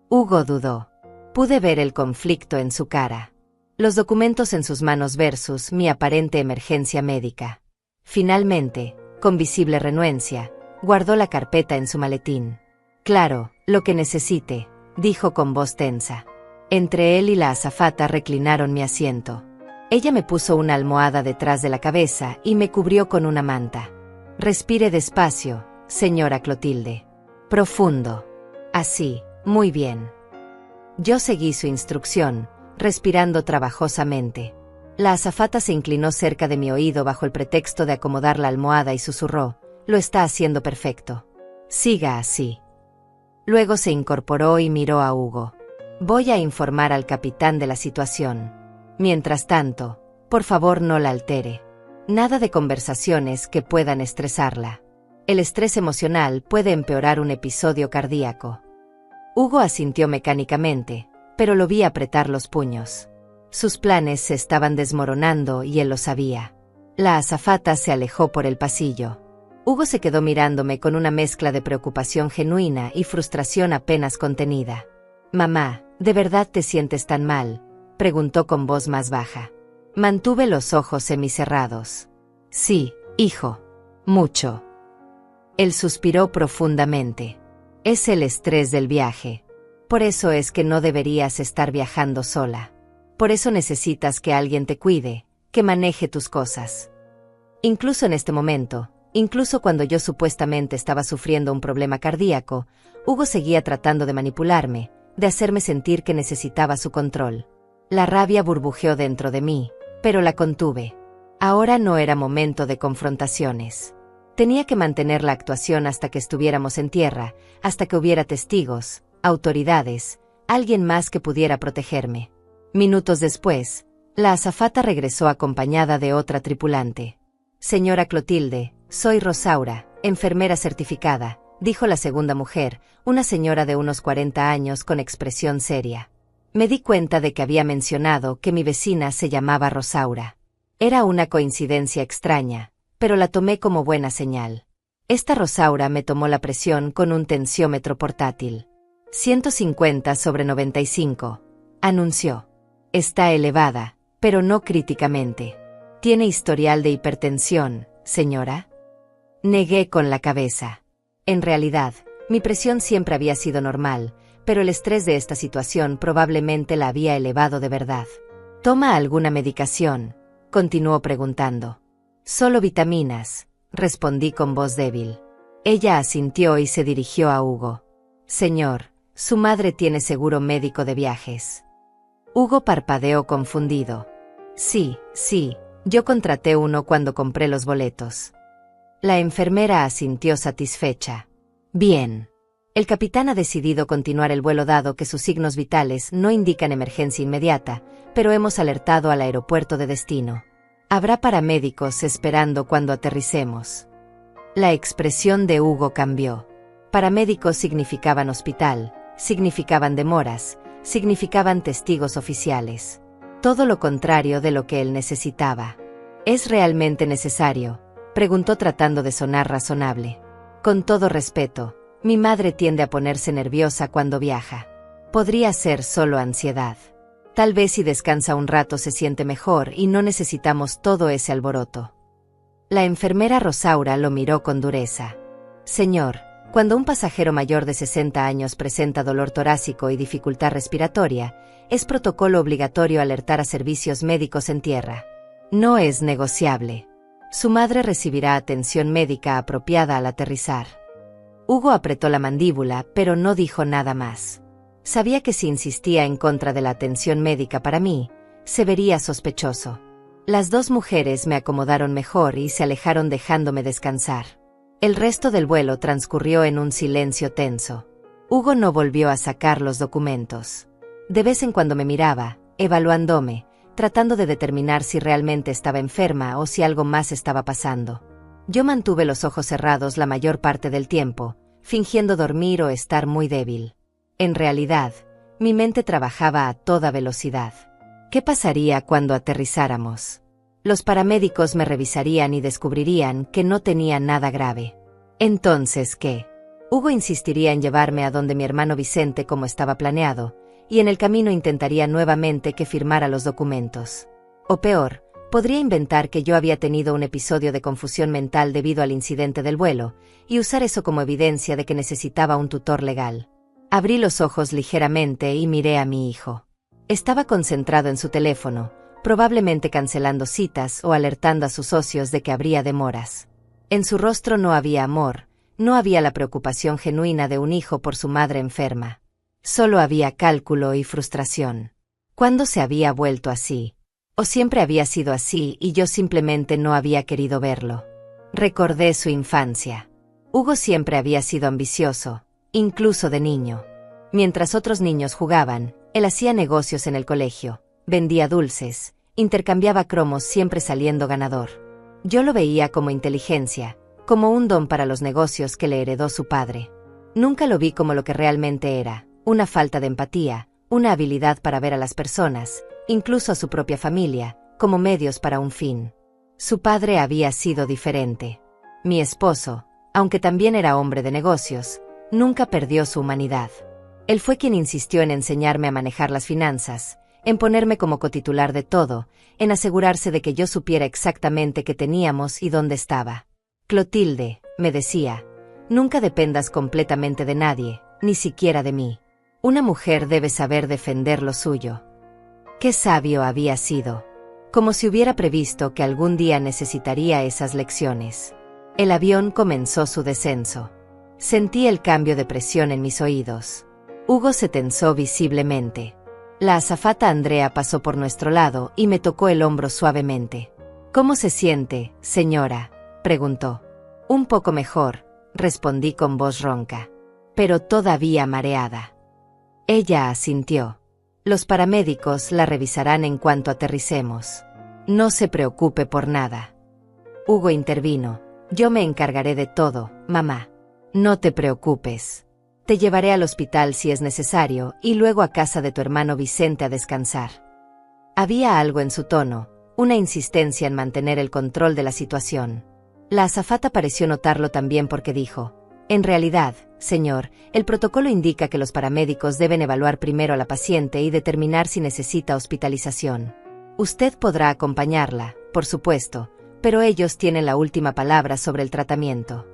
Hugo dudó. Pude ver el conflicto en su cara. Los documentos en sus manos versus mi aparente emergencia médica. Finalmente, con visible renuencia, guardó la carpeta en su maletín. Claro, lo que necesite, dijo con voz tensa. Entre él y la azafata reclinaron mi asiento. Ella me puso una almohada detrás de la cabeza y me cubrió con una manta. Respire despacio, señora Clotilde. Profundo. Así, muy bien. Yo seguí su instrucción, respirando trabajosamente. La azafata se inclinó cerca de mi oído bajo el pretexto de acomodar la almohada y susurró, lo está haciendo perfecto. Siga así. Luego se incorporó y miró a Hugo. Voy a informar al capitán de la situación. Mientras tanto, por favor no la altere. Nada de conversaciones que puedan estresarla. El estrés emocional puede empeorar un episodio cardíaco. Hugo asintió mecánicamente, pero lo vi apretar los puños. Sus planes se estaban desmoronando y él lo sabía. La azafata se alejó por el pasillo. Hugo se quedó mirándome con una mezcla de preocupación genuina y frustración apenas contenida. «Mamá, ¿de verdad te sientes tan mal?», preguntó con voz más baja. Mantuve los ojos semicerrados. «Sí, hijo. Mucho». Él suspiró profundamente. «Es el estrés del viaje. Por eso es que no deberías estar viajando sola. Por eso necesitas que alguien te cuide, que maneje tus cosas». Incluso en este momento, incluso cuando yo supuestamente estaba sufriendo un problema cardíaco, Hugo seguía tratando de manipularme, de hacerme sentir que necesitaba su control. La rabia burbujeó dentro de mí, pero la contuve. Ahora no era momento de confrontaciones. Tenía que mantener la actuación hasta que estuviéramos en tierra, hasta que hubiera testigos, autoridades, alguien más que pudiera protegerme. Minutos después, la azafata regresó acompañada de otra tripulante. «Señora Clotilde, soy Rosaura, enfermera certificada», dijo la segunda mujer, una señora de unos 40 años con expresión seria. Me di cuenta de que había mencionado que mi vecina se llamaba Rosaura. Era una coincidencia extraña, pero la tomé como buena señal. Esta Rosaura me tomó la presión con un tensiómetro portátil. 150/95, anunció. «Está elevada, pero no críticamente. ¿Tiene historial de hipertensión, señora?». Negué con la cabeza. En realidad, mi presión siempre había sido normal, pero el estrés de esta situación probablemente la había elevado de verdad. «¿Toma alguna medicación?», continuó preguntando. «Solo vitaminas», respondí con voz débil. Ella asintió y se dirigió a Hugo. «Señor, su madre tiene seguro médico de viajes». Hugo parpadeó confundido. «Sí, yo contraté uno cuando compré los boletos». La enfermera asintió satisfecha. «Bien. El capitán ha decidido continuar el vuelo dado que sus signos vitales no indican emergencia inmediata, pero hemos alertado al aeropuerto de destino. Habrá paramédicos esperando cuando aterricemos». La expresión de Hugo cambió. Paramédicos significaban hospital, significaban demoras, significaban testigos oficiales. Todo lo contrario de lo que él necesitaba. «¿Es realmente necesario?», preguntó tratando de sonar razonable. «Con todo respeto, mi madre tiende a ponerse nerviosa cuando viaja. Podría ser solo ansiedad. Tal vez si descansa un rato se siente mejor y no necesitamos todo ese alboroto». La enfermera Rosaura lo miró con dureza. «Señor, cuando un pasajero mayor de 60 años presenta dolor torácico y dificultad respiratoria, es protocolo obligatorio alertar a servicios médicos en tierra. No es negociable. Su madre recibirá atención médica apropiada al aterrizar». Hugo apretó la mandíbula, pero no dijo nada más. Sabía que si insistía en contra de la atención médica para mí, se vería sospechoso. Las dos mujeres me acomodaron mejor y se alejaron dejándome descansar. El resto del vuelo transcurrió en un silencio tenso. Hugo no volvió a sacar los documentos. De vez en cuando me miraba, evaluándome, tratando de determinar si realmente estaba enferma o si algo más estaba pasando. Yo mantuve los ojos cerrados la mayor parte del tiempo, fingiendo dormir o estar muy débil. En realidad, mi mente trabajaba a toda velocidad. ¿Qué pasaría cuando aterrizáramos? Los paramédicos me revisarían y descubrirían que no tenía nada grave. ¿Entonces qué? Hugo insistiría en llevarme a donde mi hermano Vicente como estaba planeado, y en el camino intentaría nuevamente que firmara los documentos. O peor, podría inventar que yo había tenido un episodio de confusión mental debido al incidente del vuelo, y usar eso como evidencia de que necesitaba un tutor legal. Abrí los ojos ligeramente y miré a mi hijo. Estaba concentrado en su teléfono, probablemente cancelando citas o alertando a sus socios de que habría demoras. En su rostro no había amor, no había la preocupación genuina de un hijo por su madre enferma. Solo había cálculo y frustración. ¿Cuándo se había vuelto así? ¿O siempre había sido así y yo simplemente no había querido verlo? Recordé su infancia. Hugo siempre había sido ambicioso, incluso de niño. Mientras otros niños jugaban, él hacía negocios en el colegio, vendía dulces, intercambiaba cromos siempre saliendo ganador. Yo lo veía como inteligencia, como un don para los negocios que le heredó su padre. Nunca lo vi como lo que realmente era, una falta de empatía, una habilidad para ver a las personas, incluso a su propia familia, como medios para un fin. Su padre había sido diferente. Mi esposo, aunque también era hombre de negocios, nunca perdió su humanidad. Él fue quien insistió en enseñarme a manejar las finanzas, en ponerme como cotitular de todo, en asegurarse de que yo supiera exactamente qué teníamos y dónde estaba. Clotilde, me decía, nunca dependas completamente de nadie, ni siquiera de mí. Una mujer debe saber defender lo suyo. Qué sabio había sido. Como si hubiera previsto que algún día necesitaría esas lecciones. El avión comenzó su descenso. Sentí el cambio de presión en mis oídos. Hugo se tensó visiblemente. La azafata Andrea pasó por nuestro lado y me tocó el hombro suavemente. «¿Cómo se siente, señora?», preguntó. «Un poco mejor», respondí con voz ronca. «Pero todavía mareada». Ella asintió. «Los paramédicos la revisarán en cuanto aterricemos. No se preocupe por nada». Hugo intervino. «Yo me encargaré de todo, mamá. No te preocupes. Te llevaré al hospital si es necesario y luego a casa de tu hermano Vicente a descansar». Había algo en su tono, una insistencia en mantener el control de la situación. La azafata pareció notarlo también porque dijo: «En realidad, señor, el protocolo indica que los paramédicos deben evaluar primero a la paciente y determinar si necesita hospitalización. Usted podrá acompañarla, por supuesto, pero ellos tienen la última palabra sobre el tratamiento».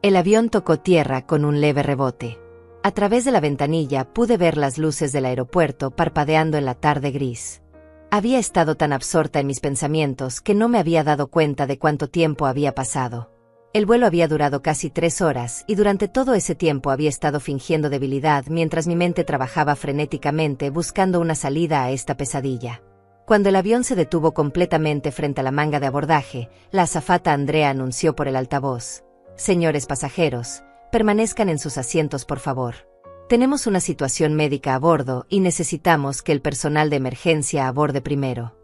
El avión tocó tierra con un leve rebote. A través de la ventanilla pude ver las luces del aeropuerto parpadeando en la tarde gris. Había estado tan absorta en mis pensamientos que no me había dado cuenta de cuánto tiempo había pasado. El vuelo había durado casi 3 horas y durante todo ese tiempo había estado fingiendo debilidad mientras mi mente trabajaba frenéticamente buscando una salida a esta pesadilla. Cuando el avión se detuvo completamente frente a la manga de abordaje, la azafata Andrea anunció por el altavoz: «Señores pasajeros, permanezcan en sus asientos por favor. Tenemos una situación médica a bordo y necesitamos que el personal de emergencia aborde primero».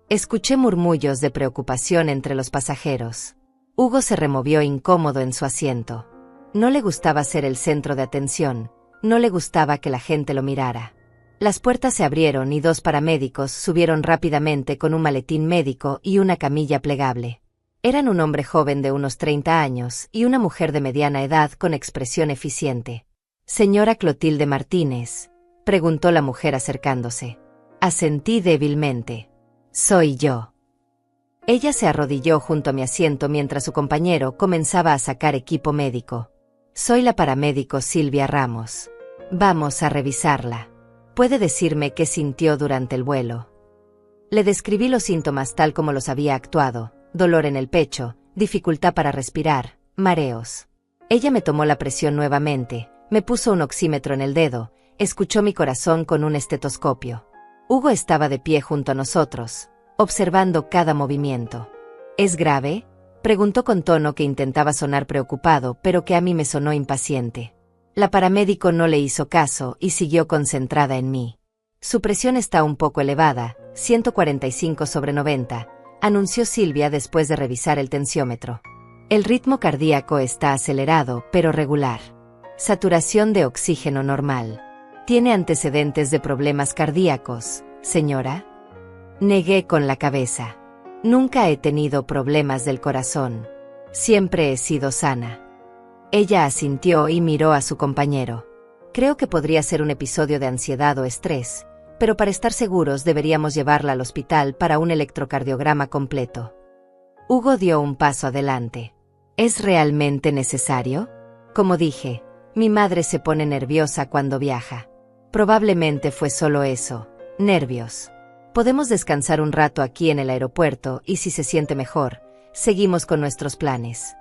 Escuché murmullos de preocupación entre los pasajeros. Hugo se removió incómodo en su asiento. No le gustaba ser el centro de atención, no le gustaba que la gente lo mirara. Las puertas se abrieron y 2 paramédicos subieron rápidamente con un maletín médico y una camilla plegable. Eran un hombre joven de unos 30 años y una mujer de mediana edad con expresión eficiente. «¿Señora Clotilde Martínez?», preguntó la mujer acercándose. Asentí débilmente. «Soy yo». Ella se arrodilló junto a mi asiento mientras su compañero comenzaba a sacar equipo médico. «Soy la paramédico Silvia Ramos. Vamos a revisarla. ¿Puede decirme qué sintió durante el vuelo?». Le describí los síntomas tal como los había actuado: dolor en el pecho, dificultad para respirar, mareos. Ella me tomó la presión nuevamente, me puso un oxímetro en el dedo, escuchó mi corazón con un estetoscopio. Hugo estaba de pie junto a nosotros, observando cada movimiento. «¿Es grave?», preguntó con tono que intentaba sonar preocupado, pero que a mí me sonó impaciente. La paramédico no le hizo caso y siguió concentrada en mí. «Su presión está un poco elevada, 145/90, anunció Silvia después de revisar el tensiómetro. «El ritmo cardíaco está acelerado, pero regular. Saturación de oxígeno normal. ¿Tiene antecedentes de problemas cardíacos, señora?». Negué con la cabeza. «Nunca he tenido problemas del corazón. Siempre he sido sana». Ella asintió y miró a su compañero. «Creo que podría ser un episodio de ansiedad o estrés, pero para estar seguros deberíamos llevarla al hospital para un electrocardiograma completo». Hugo dio un paso adelante. «¿Es realmente necesario?». Como dije, mi madre se pone nerviosa cuando viaja. Probablemente fue solo eso, nervios. Podemos descansar un rato aquí en el aeropuerto y si se siente mejor, seguimos con nuestros planes».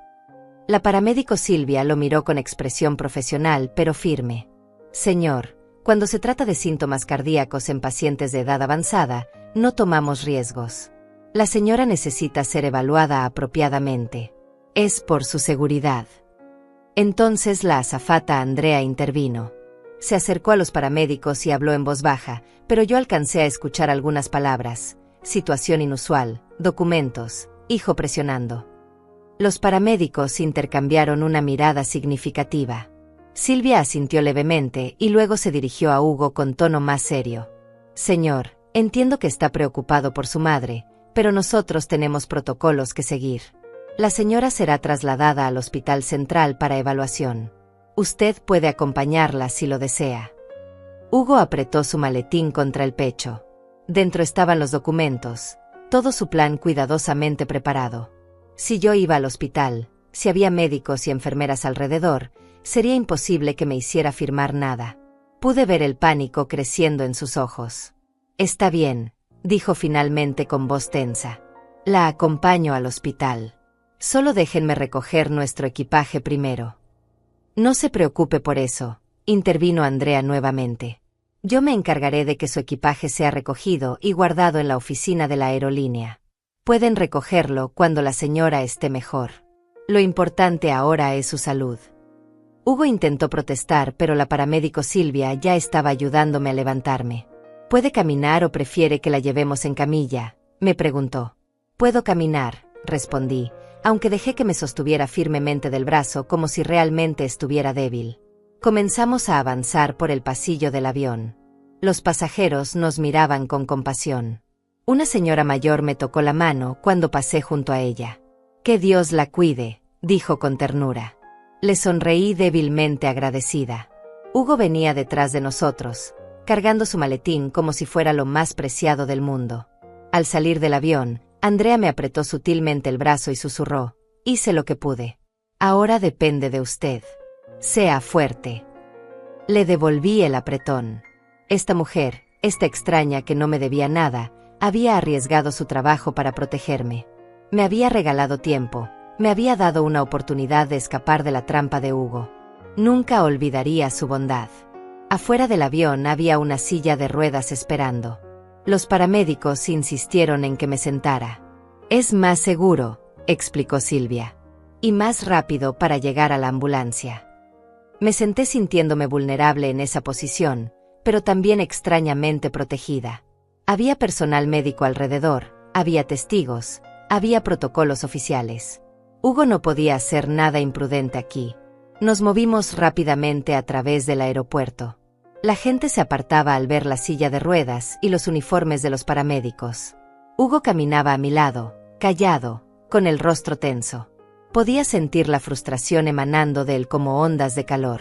La paramédico Silvia lo miró con expresión profesional pero firme. «Señor, cuando se trata de síntomas cardíacos en pacientes de edad avanzada, no tomamos riesgos. La señora necesita ser evaluada apropiadamente. Es por su seguridad». Entonces la azafata Andrea intervino. Se acercó a los paramédicos y habló en voz baja, pero yo alcancé a escuchar algunas palabras: situación inusual, documentos, hijo presionando. Los paramédicos intercambiaron una mirada significativa. Silvia asintió levemente y luego se dirigió a Hugo con tono más serio. Señor, entiendo que está preocupado por su madre, pero nosotros tenemos protocolos que seguir. La señora será trasladada al Hospital Central para evaluación. Usted puede acompañarla si lo desea. Hugo apretó su maletín contra el pecho. Dentro estaban los documentos, todo su plan cuidadosamente preparado. Si yo iba al hospital, si había médicos y enfermeras alrededor, sería imposible que me hiciera firmar nada. Pude ver el pánico creciendo en sus ojos. Está bien, dijo finalmente con voz tensa. La acompaño al hospital. Solo déjenme recoger nuestro equipaje primero. No se preocupe por eso, intervino Andrea nuevamente. Yo me encargaré de que su equipaje sea recogido y guardado en la oficina de la aerolínea. Pueden recogerlo cuando la señora esté mejor. Lo importante ahora es su salud. Hugo intentó protestar, pero la paramédico Silvia ya estaba ayudándome a levantarme. ¿Puede caminar o prefiere que la llevemos en camilla?, me preguntó. Puedo caminar, respondí, aunque dejé que me sostuviera firmemente del brazo como si realmente estuviera débil. Comenzamos a avanzar por el pasillo del avión. Los pasajeros nos miraban con compasión. Una señora mayor me tocó la mano cuando pasé junto a ella. Que Dios la cuide, dijo con ternura. Le sonreí débilmente agradecida. Hugo venía detrás de nosotros, cargando su maletín como si fuera lo más preciado del mundo. Al salir del avión, Andrea me apretó sutilmente el brazo y susurró, hice lo que pude. Ahora depende de usted. Sea fuerte. Le devolví el apretón. Esta mujer, esta extraña que no me debía nada, había arriesgado su trabajo para protegerme. Me había regalado tiempo, me había dado una oportunidad de escapar de la trampa de Hugo. Nunca olvidaría su bondad. Afuera del avión había una silla de ruedas esperando. Los paramédicos insistieron en que me sentara. Es más seguro, explicó Silvia. Y más rápido para llegar a la ambulancia. Me senté sintiéndome vulnerable en esa posición, pero también extrañamente protegida. Había personal médico alrededor, había testigos, había protocolos oficiales. Hugo no podía hacer nada imprudente aquí. Nos movimos rápidamente a través del aeropuerto. La gente se apartaba al ver la silla de ruedas y los uniformes de los paramédicos. Hugo caminaba a mi lado, callado, con el rostro tenso. Podía sentir la frustración emanando de él como ondas de calor.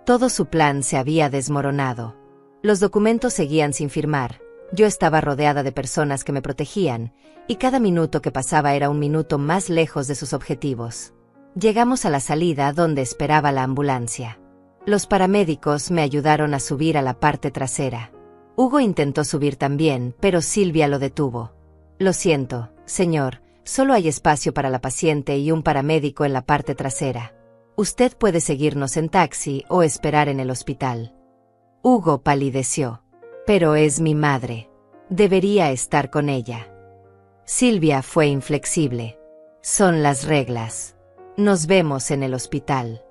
Todo su plan se había desmoronado. Los documentos seguían sin firmar. Yo estaba rodeada de personas que me protegían, y cada minuto que pasaba era un minuto más lejos de sus objetivos. Llegamos a la salida donde esperaba la ambulancia. Los paramédicos me ayudaron a subir a la parte trasera. Hugo intentó subir también, pero Silvia lo detuvo. Lo siento, señor, solo hay espacio para la paciente y un paramédico en la parte trasera. Usted puede seguirnos en taxi o esperar en el hospital. Hugo palideció. Pero es mi madre. Debería estar con ella. Silvia fue inflexible. Son las reglas. Nos vemos en el hospital.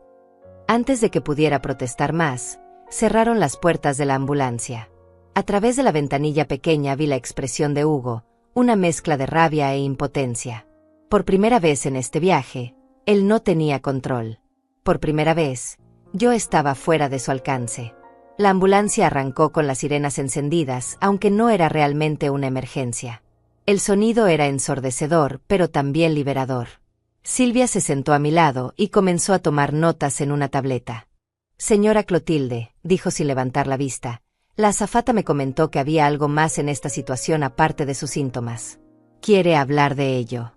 Antes de que pudiera protestar más, cerraron las puertas de la ambulancia. A través de la ventanilla pequeña vi la expresión de Hugo, una mezcla de rabia e impotencia. Por primera vez en este viaje, él no tenía control. Por primera vez, yo estaba fuera de su alcance. La ambulancia arrancó con las sirenas encendidas, aunque no era realmente una emergencia. El sonido era ensordecedor, pero también liberador. Silvia se sentó a mi lado y comenzó a tomar notas en una tableta. Señora Clotilde, dijo sin levantar la vista, la azafata me comentó que había algo más en esta situación aparte de sus síntomas. ¿Quiere hablar de ello?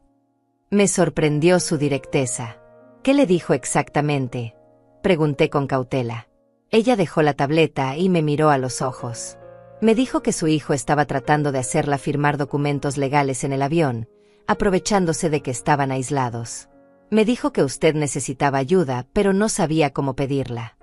Me sorprendió su directeza. ¿Qué le dijo exactamente?, pregunté con cautela. Ella dejó la tableta y me miró a los ojos. Me dijo que su hijo estaba tratando de hacerla firmar documentos legales en el avión, aprovechándose de que estaban aislados. Me dijo que usted necesitaba ayuda, pero no sabía cómo pedirla.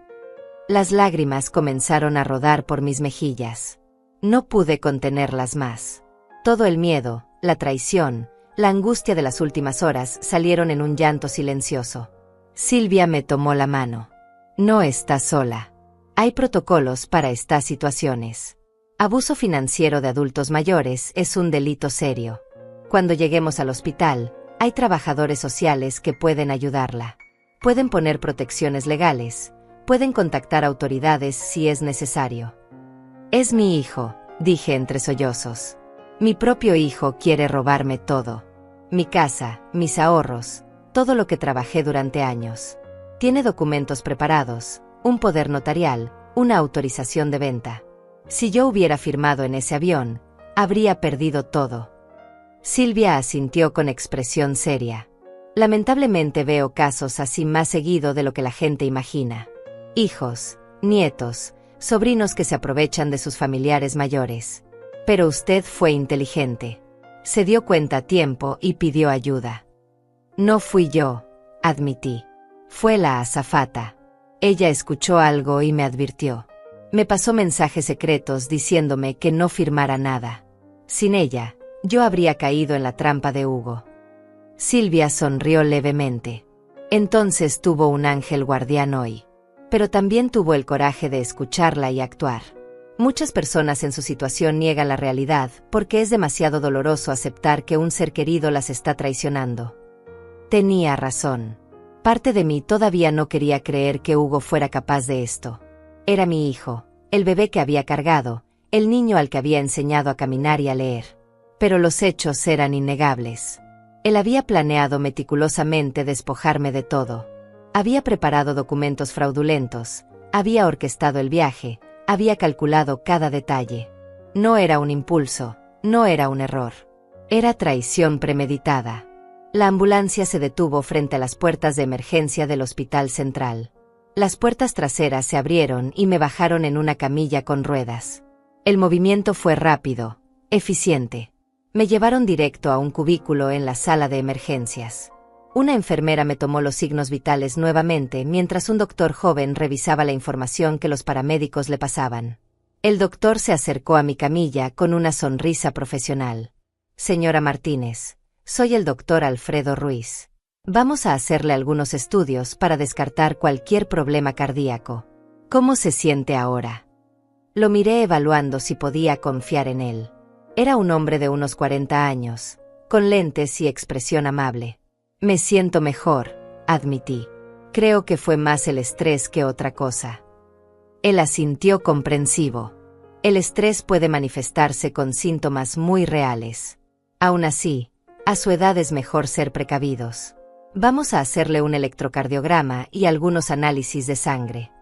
Las lágrimas comenzaron a rodar por mis mejillas. No pude contenerlas más. Todo el miedo, la traición, la angustia de las últimas horas salieron en un llanto silencioso. Silvia me tomó la mano. No está sola. Hay protocolos para estas situaciones. Abuso financiero de adultos mayores es un delito serio. Cuando lleguemos al hospital, hay trabajadores sociales que pueden ayudarla. Pueden poner protecciones legales, Pueden contactar autoridades si es necesario. Es mi hijo, dije entre sollozos. Mi propio hijo quiere robarme todo. Mi casa, mis ahorros, todo lo que trabajé durante años. Tiene documentos preparados, un poder notarial, una autorización de venta. Si yo hubiera firmado en ese avión, habría perdido todo. Silvia asintió con expresión seria. Lamentablemente veo casos así más seguido de lo que la gente imagina. Hijos, nietos, sobrinos que se aprovechan de sus familiares mayores. Pero usted fue inteligente. Se dio cuenta a tiempo y pidió ayuda. No fui yo, admití. Fue la azafata. Ella escuchó algo y me advirtió. Me pasó mensajes secretos diciéndome que no firmara nada. Sin ella, yo habría caído en la trampa de Hugo. Silvia sonrió levemente. Entonces tuvo un ángel guardián hoy. Pero también tuvo el coraje de escucharla y actuar. Muchas personas en su situación niegan la realidad porque es demasiado doloroso aceptar que un ser querido las está traicionando. Tenía razón. Parte de mí todavía no quería creer que Hugo fuera capaz de esto. Era mi hijo, el bebé que había cargado, el niño al que había enseñado a caminar y a leer. Pero los hechos eran innegables. Él había planeado meticulosamente despojarme de todo. Había preparado documentos fraudulentos, había orquestado el viaje, había calculado cada detalle. No era un impulso, no era un error. Era traición premeditada. La ambulancia se detuvo frente a las puertas de emergencia del Hospital Central. Las puertas traseras se abrieron y me bajaron en una camilla con ruedas. El movimiento fue rápido, eficiente. Me llevaron directo a un cubículo en la sala de emergencias. Una enfermera me tomó los signos vitales nuevamente mientras un doctor joven revisaba la información que los paramédicos le pasaban. El doctor se acercó a mi camilla con una sonrisa profesional. Señora Martínez, soy el doctor Alfredo Ruiz. Vamos a hacerle algunos estudios para descartar cualquier problema cardíaco. ¿Cómo se siente ahora? Lo miré evaluando si podía confiar en él. Era un hombre de unos 40 años, con lentes y expresión amable. Me siento mejor, admití. Creo que fue más el estrés que otra cosa. Él asintió comprensivo. El estrés puede manifestarse con síntomas muy reales. Aún así, a su edad es mejor ser precavidos. Vamos a hacerle un electrocardiograma y algunos análisis de sangre.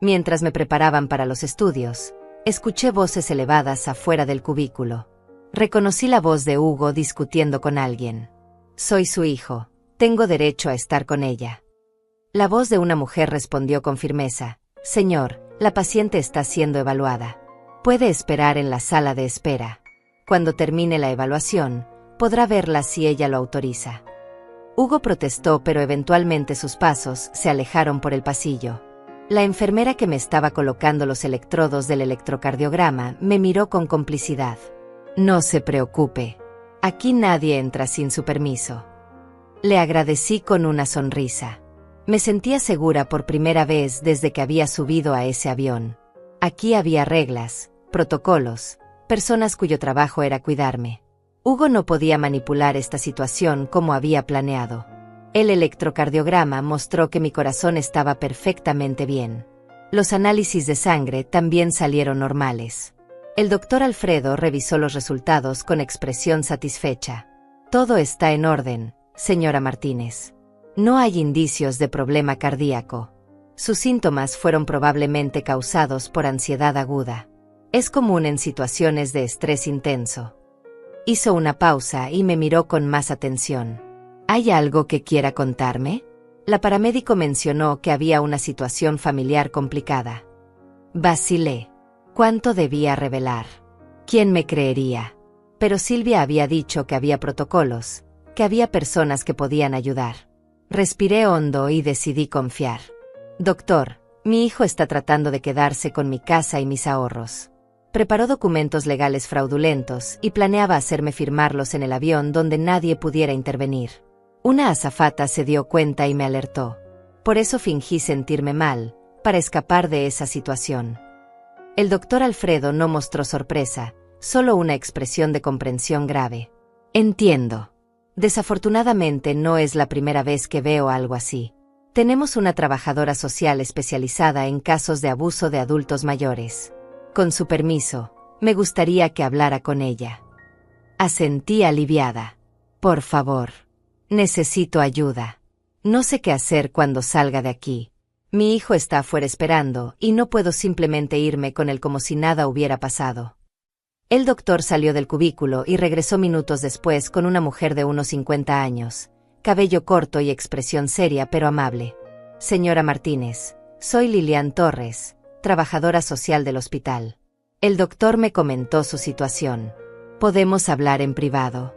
Mientras me preparaban para los estudios, escuché voces elevadas afuera del cubículo. Reconocí la voz de Hugo discutiendo con alguien. Soy su hijo, tengo derecho a estar con ella. La voz de una mujer respondió con firmeza. Señor, la paciente está siendo evaluada. Puede esperar en la sala de espera. Cuando termine la evaluación, podrá verla si ella lo autoriza. Hugo protestó, pero eventualmente sus pasos se alejaron por el pasillo. La enfermera que me estaba colocando los electrodos del electrocardiograma me miró con complicidad. No se preocupe. Aquí nadie entra sin su permiso. Le agradecí con una sonrisa. Me sentía segura por primera vez desde que había subido a ese avión. Aquí había reglas, protocolos, personas cuyo trabajo era cuidarme. Hugo no podía manipular esta situación como había planeado. El electrocardiograma mostró que mi corazón estaba perfectamente bien. Los análisis de sangre también salieron normales. El doctor Alfredo revisó los resultados con expresión satisfecha. Todo está en orden, señora Martínez. No hay indicios de problema cardíaco. Sus síntomas fueron probablemente causados por ansiedad aguda. Es común en situaciones de estrés intenso. Hizo una pausa y me miró con más atención. ¿Hay algo que quiera contarme? La paramédico mencionó que había una situación familiar complicada. Vacilé. ¿Cuánto debía revelar? ¿Quién me creería? Pero Silvia había dicho que había protocolos, que había personas que podían ayudar. Respiré hondo y decidí confiar. Doctor, mi hijo está tratando de quedarse con mi casa y mis ahorros. Preparó documentos legales fraudulentos y planeaba hacerme firmarlos en el avión donde nadie pudiera intervenir. Una azafata se dio cuenta y me alertó. Por eso fingí sentirme mal, para escapar de esa situación. El doctor Alfredo no mostró sorpresa, solo una expresión de comprensión grave. Entiendo. Desafortunadamente no es la primera vez que veo algo así. Tenemos una trabajadora social especializada en casos de abuso de adultos mayores. Con su permiso, me gustaría que hablara con ella. Asentí aliviada. Por favor. Necesito ayuda. No sé qué hacer cuando salga de aquí. Mi hijo está afuera esperando y no puedo simplemente irme con él como si nada hubiera pasado. El doctor salió del cubículo y regresó minutos después con una mujer de unos 50 años, cabello corto y expresión seria pero amable. Señora Martínez, soy Lilian Torres, trabajadora social del hospital. El doctor me comentó su situación. ¿Podemos hablar en privado?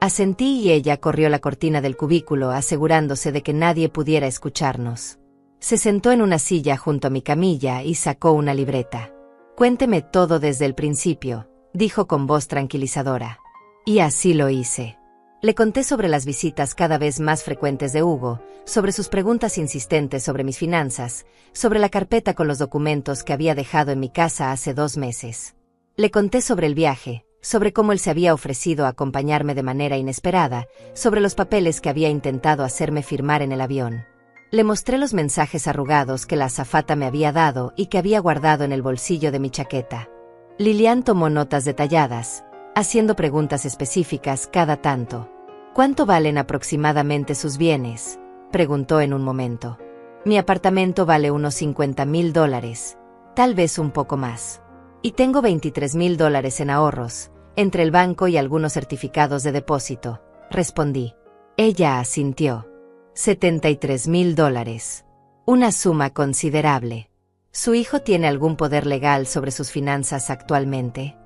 Asentí y ella corrió la cortina del cubículo asegurándose de que nadie pudiera escucharnos. Se sentó en una silla junto a mi camilla y sacó una libreta. Cuénteme todo desde el principio, dijo con voz tranquilizadora. Y así lo hice. Le conté sobre las visitas cada vez más frecuentes de Hugo, sobre sus preguntas insistentes sobre mis finanzas, sobre la carpeta con los documentos que había dejado en mi casa hace 2 meses. Le conté sobre el viaje, sobre cómo él se había ofrecido a acompañarme de manera inesperada, sobre los papeles que había intentado hacerme firmar en el avión. Le mostré los mensajes arrugados que la azafata me había dado y que había guardado en el bolsillo de mi chaqueta. Lilian tomó notas detalladas, haciendo preguntas específicas cada tanto. ¿Cuánto valen aproximadamente sus bienes?, preguntó en un momento. Mi apartamento vale unos $50,000, tal vez un poco más. Y tengo $23,000 en ahorros, entre el banco y algunos certificados de depósito, respondí. Ella asintió. $73,000. Una suma considerable. ¿Su hijo tiene algún poder legal sobre sus finanzas actualmente?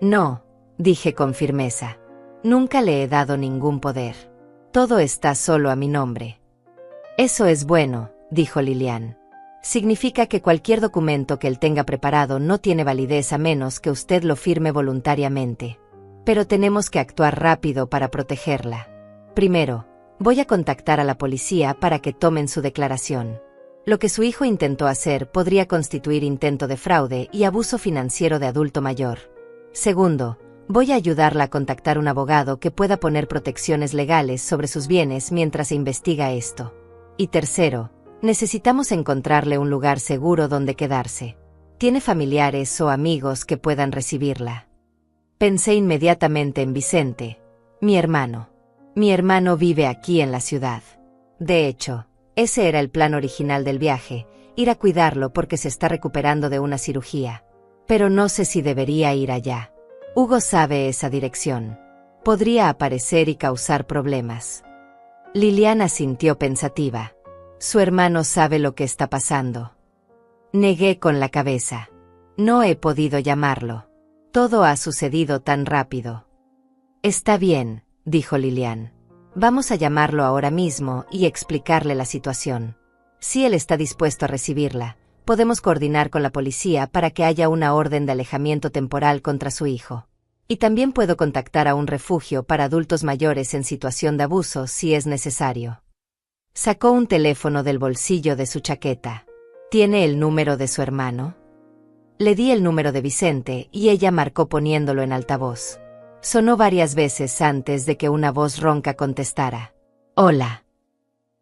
No, dije con firmeza. Nunca le he dado ningún poder. Todo está solo a mi nombre. Eso es bueno, dijo Lilian. Significa que cualquier documento que él tenga preparado no tiene validez a menos que usted lo firme voluntariamente. Pero tenemos que actuar rápido para protegerla. Primero, voy a contactar a la policía para que tomen su declaración. Lo que su hijo intentó hacer podría constituir intento de fraude y abuso financiero de adulto mayor. Segundo, voy a ayudarla a contactar un abogado que pueda poner protecciones legales sobre sus bienes mientras se investiga esto. Y tercero, necesitamos encontrarle un lugar seguro donde quedarse. ¿Tiene familiares o amigos que puedan recibirla? Pensé inmediatamente en Vicente, mi hermano. Mi hermano vive aquí en la ciudad. De hecho, ese era el plan original del viaje, ir a cuidarlo porque se está recuperando de una cirugía. Pero no sé si debería ir allá. Hugo sabe esa dirección. Podría aparecer y causar problemas. Liliana sintió pensativa. Su hermano sabe lo que está pasando. Negué con la cabeza. No he podido llamarlo. Todo ha sucedido tan rápido. Está bien, dijo Lilian. Vamos a llamarlo ahora mismo y explicarle la situación. Si él está dispuesto a recibirla, podemos coordinar con la policía para que haya una orden de alejamiento temporal contra su hijo. Y también puedo contactar a un refugio para adultos mayores en situación de abuso si es necesario. Sacó un teléfono del bolsillo de su chaqueta. ¿Tiene el número de su hermano? Le di el número de Vicente y ella marcó poniéndolo en altavoz. Sonó varias veces antes de que una voz ronca contestara. Hola.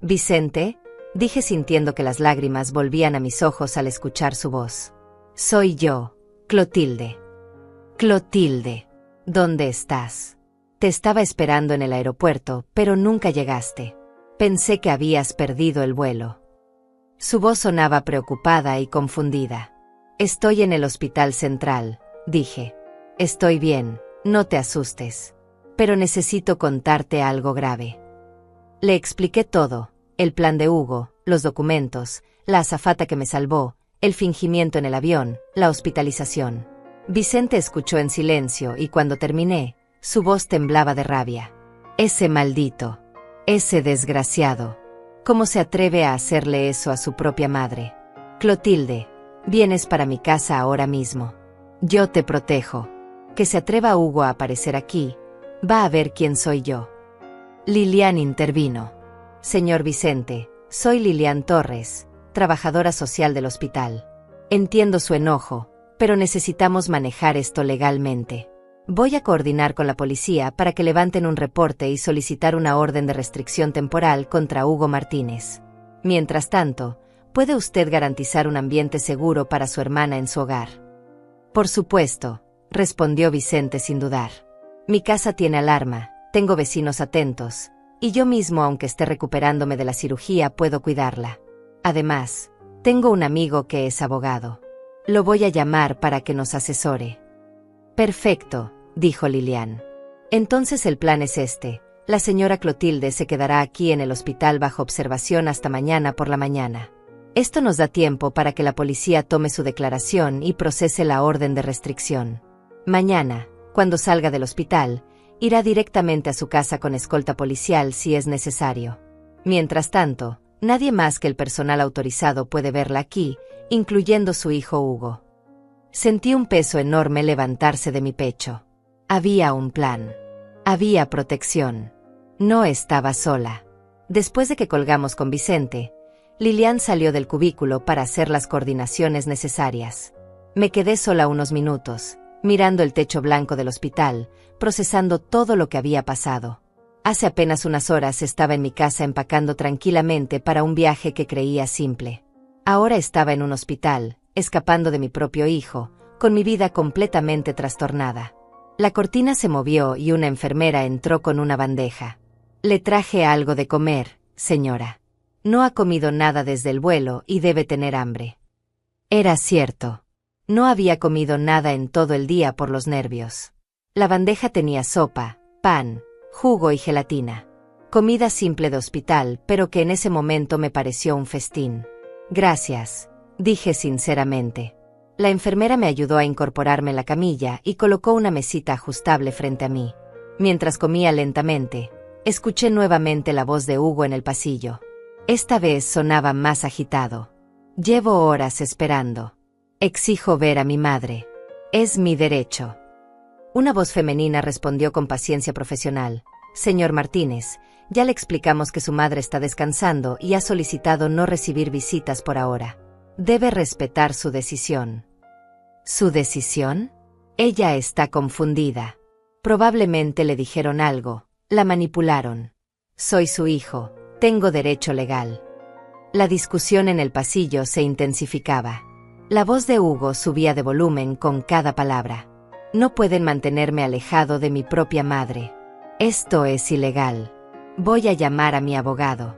Vicente, dije sintiendo que las lágrimas volvían a mis ojos al escuchar su voz. Soy yo, Clotilde. Clotilde, ¿dónde estás? Te estaba esperando en el aeropuerto, pero nunca llegaste. Pensé que habías perdido el vuelo. Su voz sonaba preocupada y confundida. Estoy en el hospital central, dije. Estoy bien, no te asustes. Pero necesito contarte algo grave. Le expliqué todo, el plan de Hugo, los documentos, la azafata que me salvó, el fingimiento en el avión, la hospitalización. Vicente escuchó en silencio y cuando terminé, su voz temblaba de rabia. Ese maldito. Ese desgraciado. ¿Cómo se atreve a hacerle eso a su propia madre? Clotilde, vienes para mi casa ahora mismo. Yo te protejo. Que se atreva Hugo a aparecer aquí, va a ver quién soy yo. Lilian intervino. Señor Vicente, soy Lilian Torres, trabajadora social del hospital. Entiendo su enojo, pero necesitamos manejar esto legalmente. Voy a coordinar con la policía para que levanten un reporte y solicitar una orden de restricción temporal contra Hugo Martínez. Mientras tanto, ¿puede usted garantizar un ambiente seguro para su hermana en su hogar? Por supuesto, respondió Vicente sin dudar. Mi casa tiene alarma, tengo vecinos atentos, y yo mismo, aunque esté recuperándome de la cirugía, puedo cuidarla. Además, tengo un amigo que es abogado. Lo voy a llamar para que nos asesore. Perfecto, dijo Lilian. Entonces el plan es este. La señora Clotilde se quedará aquí en el hospital bajo observación hasta mañana por la mañana. Esto nos da tiempo para que la policía tome su declaración y procese la orden de restricción. Mañana, cuando salga del hospital, irá directamente a su casa con escolta policial si es necesario. Mientras tanto, nadie más que el personal autorizado puede verla aquí, incluyendo su hijo Hugo. Sentí un peso enorme levantarse de mi pecho. Había un plan. Había protección. No estaba sola. Después de que colgamos con Vicente, Lilian salió del cubículo para hacer las coordinaciones necesarias. Me quedé sola unos minutos, mirando el techo blanco del hospital, procesando todo lo que había pasado. Hace apenas unas horas estaba en mi casa empacando tranquilamente para un viaje que creía simple. Ahora estaba en un hospital, escapando de mi propio hijo, con mi vida completamente trastornada. La cortina se movió y una enfermera entró con una bandeja. Le traje algo de comer, señora. No ha comido nada desde el vuelo y debe tener hambre. Era cierto. No había comido nada en todo el día por los nervios. La bandeja tenía sopa, pan, jugo y gelatina. Comida simple de hospital, pero que en ese momento me pareció un festín. Gracias, dije sinceramente. La enfermera me ayudó a incorporarme en la camilla y colocó una mesita ajustable frente a mí. Mientras comía lentamente, escuché nuevamente la voz de Hugo en el pasillo. Esta vez sonaba más agitado. Llevo horas esperando. Exijo ver a mi madre. Es mi derecho. Una voz femenina respondió con paciencia profesional. Señor Martínez, ya le explicamos que su madre está descansando y ha solicitado no recibir visitas por ahora. Debe respetar su decisión. ¿Su decisión? Ella está confundida. Probablemente le dijeron algo, la manipularon. Soy su hijo, tengo derecho legal. La discusión en el pasillo se intensificaba. La voz de Hugo subía de volumen con cada palabra. No pueden mantenerme alejado de mi propia madre. Esto es ilegal. Voy a llamar a mi abogado.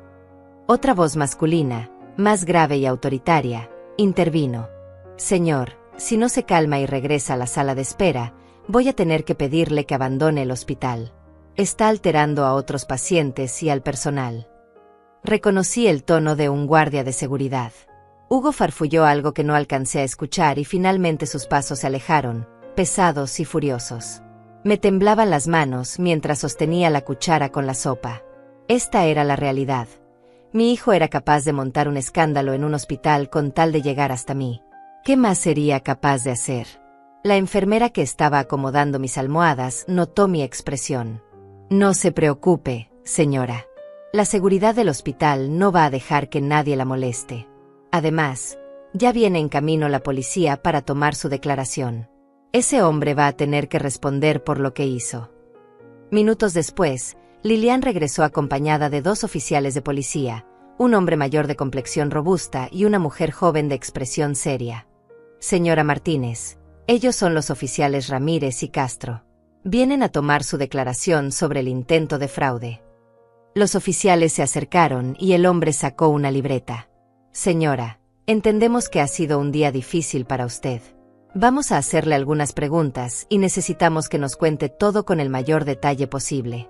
Otra voz masculina, más grave y autoritaria, intervino. Señor, si no se calma y regresa a la sala de espera, voy a tener que pedirle que abandone el hospital. Está alterando a otros pacientes y al personal. Reconocí el tono de un guardia de seguridad. Hugo farfulló algo que no alcancé a escuchar y finalmente sus pasos se alejaron, pesados y furiosos. Me temblaban las manos mientras sostenía la cuchara con la sopa. Esta era la realidad. Mi hijo era capaz de montar un escándalo en un hospital con tal de llegar hasta mí. ¿Qué más sería capaz de hacer? La enfermera que estaba acomodando mis almohadas notó mi expresión. No se preocupe, señora. La seguridad del hospital no va a dejar que nadie la moleste. Además, ya viene en camino la policía para tomar su declaración. Ese hombre va a tener que responder por lo que hizo. Minutos después, Lilian regresó acompañada de 2 oficiales de policía, un hombre mayor de complexión robusta y una mujer joven de expresión seria. Señora Martínez, ellos son los oficiales Ramírez y Castro. Vienen a tomar su declaración sobre el intento de fraude. Los oficiales se acercaron y el hombre sacó una libreta. Señora, entendemos que ha sido un día difícil para usted. Vamos a hacerle algunas preguntas y necesitamos que nos cuente todo con el mayor detalle posible.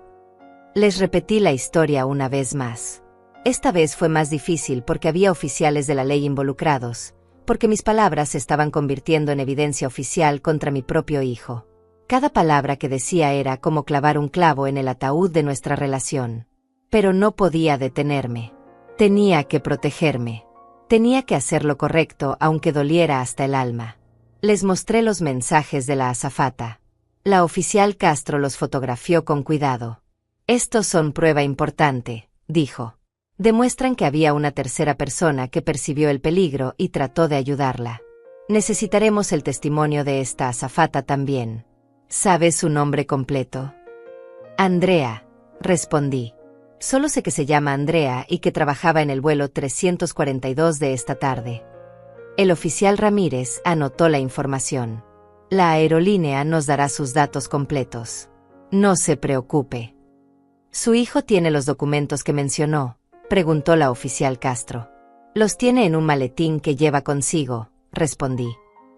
Les repetí la historia una vez más. Esta vez fue más difícil porque había oficiales de la ley involucrados, porque mis palabras se estaban convirtiendo en evidencia oficial contra mi propio hijo. Cada palabra que decía era como clavar un clavo en el ataúd de nuestra relación. Pero no podía detenerme. Tenía que protegerme. Tenía que hacer lo correcto aunque doliera hasta el alma. Les mostré los mensajes de la azafata. La oficial Castro los fotografió con cuidado. Estos son prueba importante, dijo. Demuestran que había una tercera persona que percibió el peligro y trató de ayudarla. Necesitaremos el testimonio de esta azafata también. ¿Sabe su nombre completo? Andrea, respondí. Solo sé que se llama Andrea y que trabajaba en el vuelo 342 de esta tarde. El oficial Ramírez anotó la información. La aerolínea nos dará sus datos completos. No se preocupe. ¿Su hijo tiene los documentos que mencionó?, preguntó la oficial Castro. Los tiene en un maletín que lleva consigo, respondí.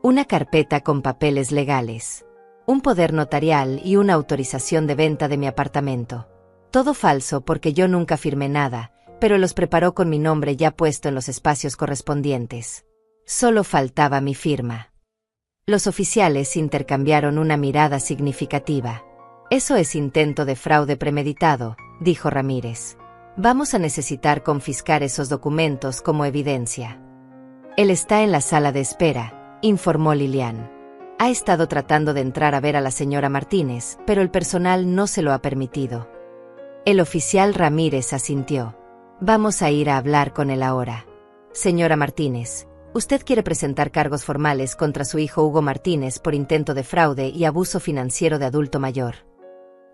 Una carpeta con papeles legales, un poder notarial y una autorización de venta de mi apartamento. Todo falso porque yo nunca firmé nada, pero los preparó con mi nombre ya puesto en los espacios correspondientes. Solo faltaba mi firma. Los oficiales intercambiaron una mirada significativa. Eso es intento de fraude premeditado, dijo Ramírez. Vamos a necesitar confiscar esos documentos como evidencia. Él está en la sala de espera, informó Lilian. Ha estado tratando de entrar a ver a la señora Martínez, pero el personal no se lo ha permitido. El oficial Ramírez asintió. Vamos a ir a hablar con él ahora. Señora Martínez, usted quiere presentar cargos formales contra su hijo Hugo Martínez por intento de fraude y abuso financiero de adulto mayor.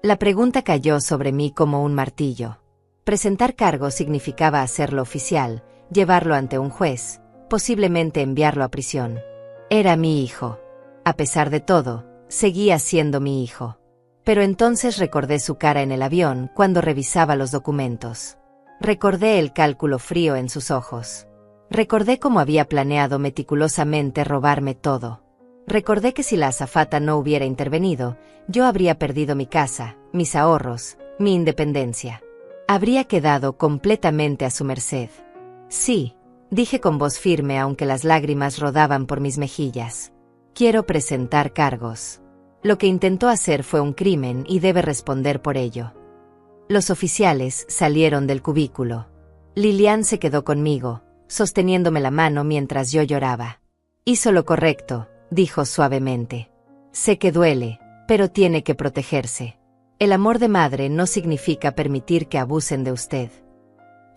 La pregunta cayó sobre mí como un martillo. Presentar cargos significaba hacerlo oficial, llevarlo ante un juez, posiblemente enviarlo a prisión. Era mi hijo. A pesar de todo, seguía siendo mi hijo. Pero entonces recordé su cara en el avión cuando revisaba los documentos. Recordé el cálculo frío en sus ojos. Recordé cómo había planeado meticulosamente robarme todo. Recordé que si la azafata no hubiera intervenido, yo habría perdido mi casa, mis ahorros, mi independencia. Habría quedado completamente a su merced. Sí, dije con voz firme aunque las lágrimas rodaban por mis mejillas. Quiero presentar cargos. Lo que intentó hacer fue un crimen y debe responder por ello. Los oficiales salieron del cubículo. Lilian se quedó conmigo, sosteniéndome la mano mientras yo lloraba. Hizo lo correcto, dijo suavemente. Sé que duele, pero tiene que protegerse. El amor de madre no significa permitir que abusen de usted.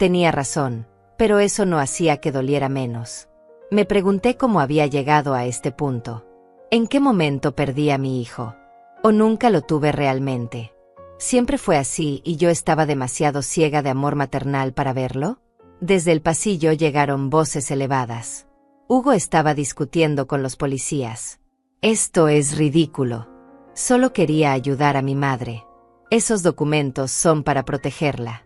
Tenía razón, pero eso no hacía que doliera menos. Me pregunté cómo había llegado a este punto. ¿En qué momento perdí a mi hijo? ¿O nunca lo tuve realmente? ¿Siempre fue así y yo estaba demasiado ciega de amor maternal para verlo? Desde el pasillo llegaron voces elevadas. Hugo estaba discutiendo con los policías. Esto es ridículo. Solo quería ayudar a mi madre. Esos documentos son para protegerla.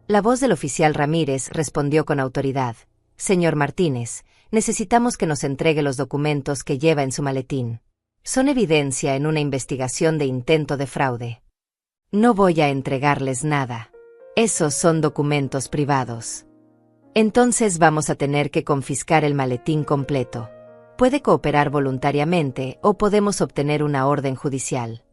La voz del oficial Ramírez respondió con autoridad. Señor Martínez, necesitamos que nos entregue los documentos que lleva en su maletín. Son evidencia en una investigación de intento de fraude. No voy a entregarles nada. Esos son documentos privados. Entonces vamos a tener que confiscar el maletín completo. Puede cooperar voluntariamente o podemos obtener una orden judicial.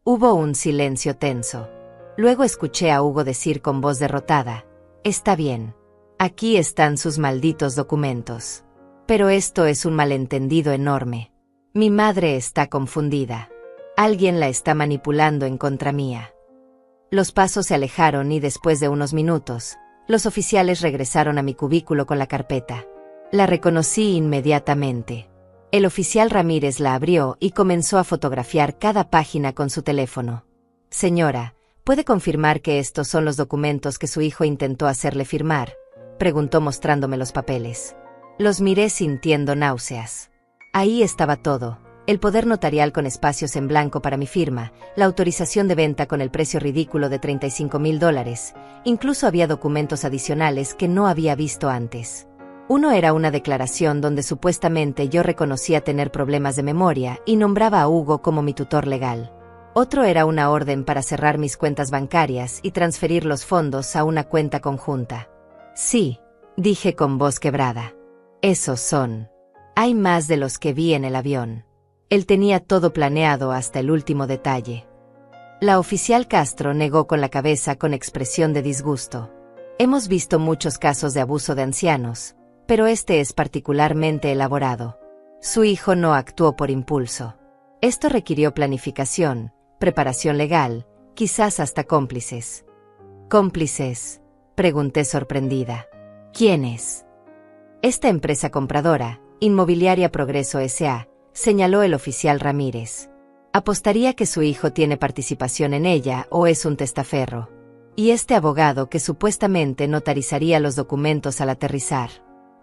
Hubo un silencio tenso. Luego escuché a Hugo decir con voz derrotada, «Está bien. Aquí están sus malditos documentos. Pero esto es un malentendido enorme. Mi madre está confundida. Alguien la está manipulando en contra mía». Los pasos se alejaron y después de unos minutos, los oficiales regresaron a mi cubículo con la carpeta. La reconocí inmediatamente. El oficial Ramírez la abrió y comenzó a fotografiar cada página con su teléfono. «Señora, ¿puede confirmar que estos son los documentos que su hijo intentó hacerle firmar?», preguntó mostrándome los papeles. Los miré sintiendo náuseas. Ahí estaba todo. El poder notarial con espacios en blanco para mi firma, la autorización de venta con el precio ridículo de $35,000, incluso había documentos adicionales que no había visto antes. Uno era una declaración donde supuestamente yo reconocía tener problemas de memoria y nombraba a Hugo como mi tutor legal. Otro era una orden para cerrar mis cuentas bancarias y transferir los fondos a una cuenta conjunta. Sí, dije con voz quebrada. Esos son. Hay más de los que vi en el avión. Él tenía todo planeado hasta el último detalle. La oficial Castro negó con la cabeza con expresión de disgusto. Hemos visto muchos casos de abuso de ancianos, pero este es particularmente elaborado. Su hijo no actuó por impulso. Esto requirió planificación, preparación legal, quizás hasta cómplices. ¿Cómplices?, pregunté sorprendida. ¿Quiénes? Esta empresa compradora, Inmobiliaria Progreso S.A., señaló el oficial Ramírez. Apostaría que su hijo tiene participación en ella o es un testaferro. Y este abogado que supuestamente notarizaría los documentos al aterrizar.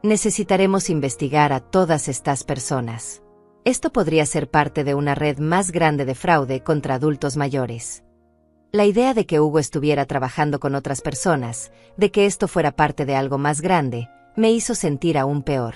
Necesitaremos investigar a todas estas personas. Esto podría ser parte de una red más grande de fraude contra adultos mayores. La idea de que Hugo estuviera trabajando con otras personas, de que esto fuera parte de algo más grande, me hizo sentir aún peor.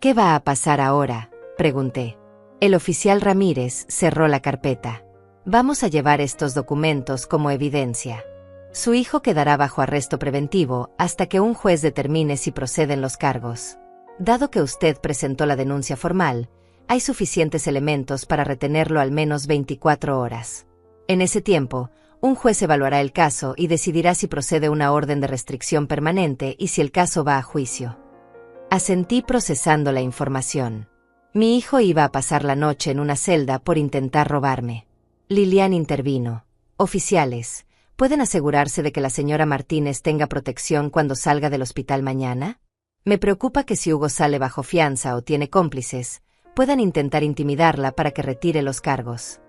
¿Qué va a pasar ahora?, pregunté. El oficial Ramírez cerró la carpeta. Vamos a llevar estos documentos como evidencia. Su hijo quedará bajo arresto preventivo hasta que un juez determine si proceden los cargos. Dado que usted presentó la denuncia formal, hay suficientes elementos para retenerlo al menos 24 horas. En ese tiempo, un juez evaluará el caso y decidirá si procede una orden de restricción permanente y si el caso va a juicio. Asentí procesando la información. Mi hijo iba a pasar la noche en una celda por intentar robarme. Lilian intervino. Oficiales, ¿pueden asegurarse de que la señora Martínez tenga protección cuando salga del hospital mañana? Me preocupa que si Hugo sale bajo fianza o tiene cómplices, puedan intentar intimidarla para que retire los cargos.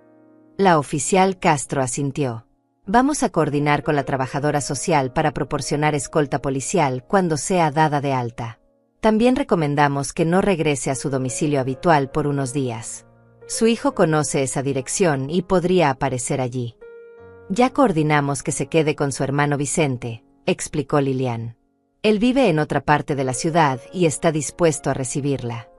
La oficial Castro asintió. Vamos a coordinar con la trabajadora social para proporcionar escolta policial cuando sea dada de alta. También recomendamos que no regrese a su domicilio habitual por unos días. Su hijo conoce esa dirección y podría aparecer allí. Ya coordinamos que se quede con su hermano Vicente, explicó Lilian. Él vive en otra parte de la ciudad y está dispuesto a recibirla.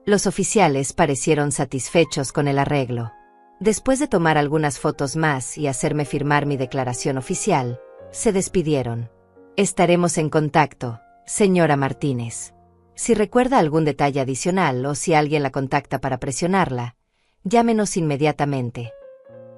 Los oficiales parecieron satisfechos con el arreglo. Después de tomar algunas fotos más y hacerme firmar mi declaración oficial, se despidieron. Estaremos en contacto, señora Martínez. Si recuerda algún detalle adicional o si alguien la contacta para presionarla, llámenos inmediatamente.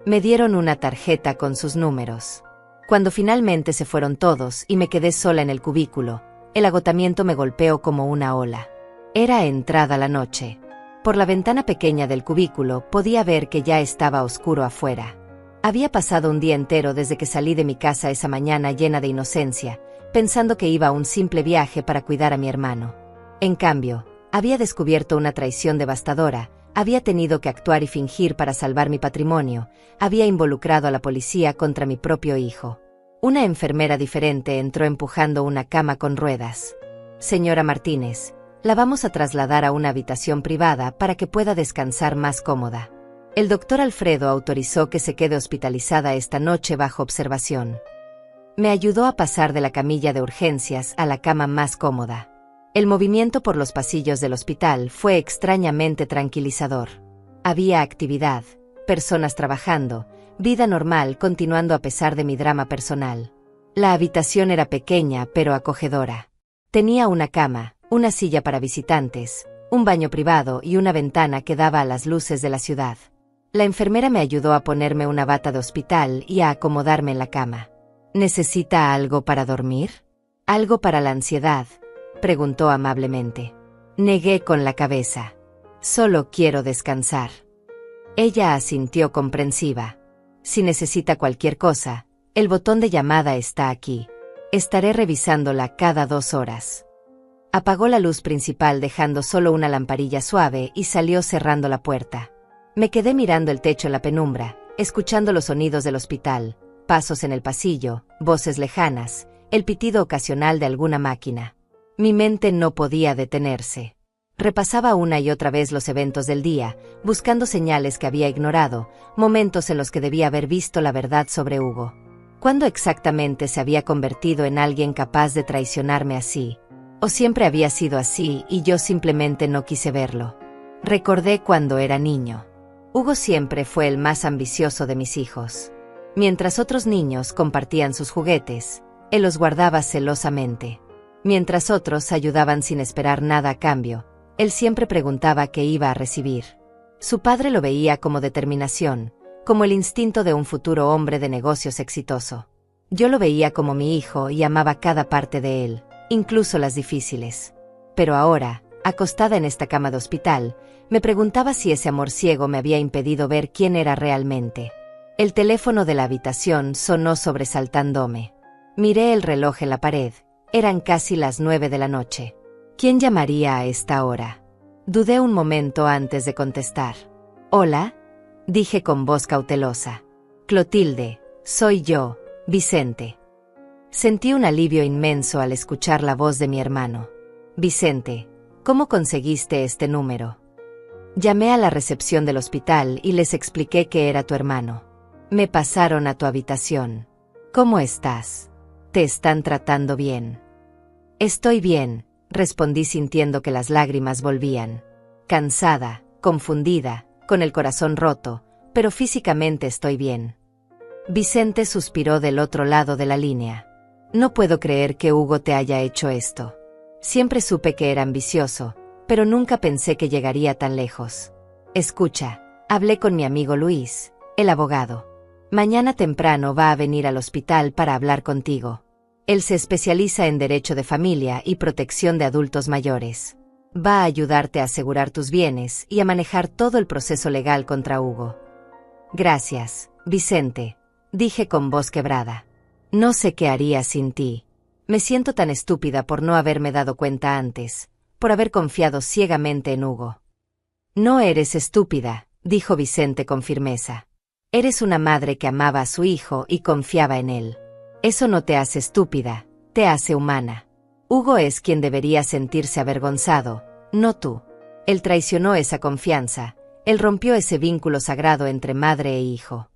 Me dieron una tarjeta con sus números. Cuando finalmente se fueron todos y me quedé sola en el cubículo, el agotamiento me golpeó como una ola. Era entrada la noche. Por la ventana pequeña del cubículo podía ver que ya estaba oscuro afuera. Había pasado un día entero desde que salí de mi casa esa mañana llena de inocencia, pensando que iba a un simple viaje para cuidar a mi hermano. En cambio, había descubierto una traición devastadora, había tenido que actuar y fingir para salvar mi patrimonio, había involucrado a la policía contra mi propio hijo. Una enfermera diferente entró empujando una cama con ruedas. Señora Martínez, la vamos a trasladar a una habitación privada para que pueda descansar más cómoda. El doctor Alfredo autorizó que se quede hospitalizada esta noche bajo observación. Me ayudó a pasar de la camilla de urgencias a la cama más cómoda. El movimiento por los pasillos del hospital fue extrañamente tranquilizador. Había actividad, personas trabajando, vida normal continuando a pesar de mi drama personal. La habitación era pequeña pero acogedora. Tenía una cama, una silla para visitantes, un baño privado y una ventana que daba a las luces de la ciudad. La enfermera me ayudó a ponerme una bata de hospital y a acomodarme en la cama. ¿Necesita algo para dormir? ¿Algo para la ansiedad?, preguntó amablemente. Negué con la cabeza. Solo quiero descansar. Ella asintió comprensiva. Si necesita cualquier cosa, el botón de llamada está aquí. Estaré revisándola cada 2 horas. Apagó la luz principal dejando solo una lamparilla suave y salió cerrando la puerta. Me quedé mirando el techo en la penumbra, escuchando los sonidos del hospital, pasos en el pasillo, voces lejanas, el pitido ocasional de alguna máquina. Mi mente no podía detenerse. Repasaba una y otra vez los eventos del día, buscando señales que había ignorado, momentos en los que debía haber visto la verdad sobre Hugo. ¿Cuándo exactamente se había convertido en alguien capaz de traicionarme así? ¿O siempre había sido así y yo simplemente no quise verlo? Recordé cuando era niño. Hugo siempre fue el más ambicioso de mis hijos. Mientras otros niños compartían sus juguetes, él los guardaba celosamente. Mientras otros ayudaban sin esperar nada a cambio, él siempre preguntaba qué iba a recibir. Su padre lo veía como determinación, como el instinto de un futuro hombre de negocios exitoso. Yo lo veía como mi hijo y amaba cada parte de él, incluso las difíciles. Pero ahora, acostada en esta cama de hospital, me preguntaba si ese amor ciego me había impedido ver quién era realmente. El teléfono de la habitación sonó sobresaltándome. Miré el reloj en la pared. Eran casi las 9 de la noche. ¿Quién llamaría a esta hora? Dudé un momento antes de contestar. «Hola», dije con voz cautelosa. «Clotilde, soy yo, Vicente». Sentí un alivio inmenso al escuchar la voz de mi hermano. Vicente, ¿cómo conseguiste este número? Llamé a la recepción del hospital y les expliqué que era tu hermano. Me pasaron a tu habitación. ¿Cómo estás? ¿Te están tratando bien? Estoy bien, respondí sintiendo que las lágrimas volvían. Cansada, confundida, con el corazón roto, pero físicamente estoy bien. Vicente suspiró del otro lado de la línea. No puedo creer que Hugo te haya hecho esto. Siempre supe que era ambicioso, pero nunca pensé que llegaría tan lejos. Escucha, hablé con mi amigo Luis, el abogado. Mañana temprano va a venir al hospital para hablar contigo. Él se especializa en derecho de familia y protección de adultos mayores. Va a ayudarte a asegurar tus bienes y a manejar todo el proceso legal contra Hugo. Gracias, Vicente, dije con voz quebrada. No sé qué haría sin ti. Me siento tan estúpida por no haberme dado cuenta antes, por haber confiado ciegamente en Hugo. No eres estúpida, dijo Vicente con firmeza. Eres una madre que amaba a su hijo y confiaba en él. Eso no te hace estúpida, te hace humana. Hugo es quien debería sentirse avergonzado, no tú. Él traicionó esa confianza, él rompió ese vínculo sagrado entre madre e hijo.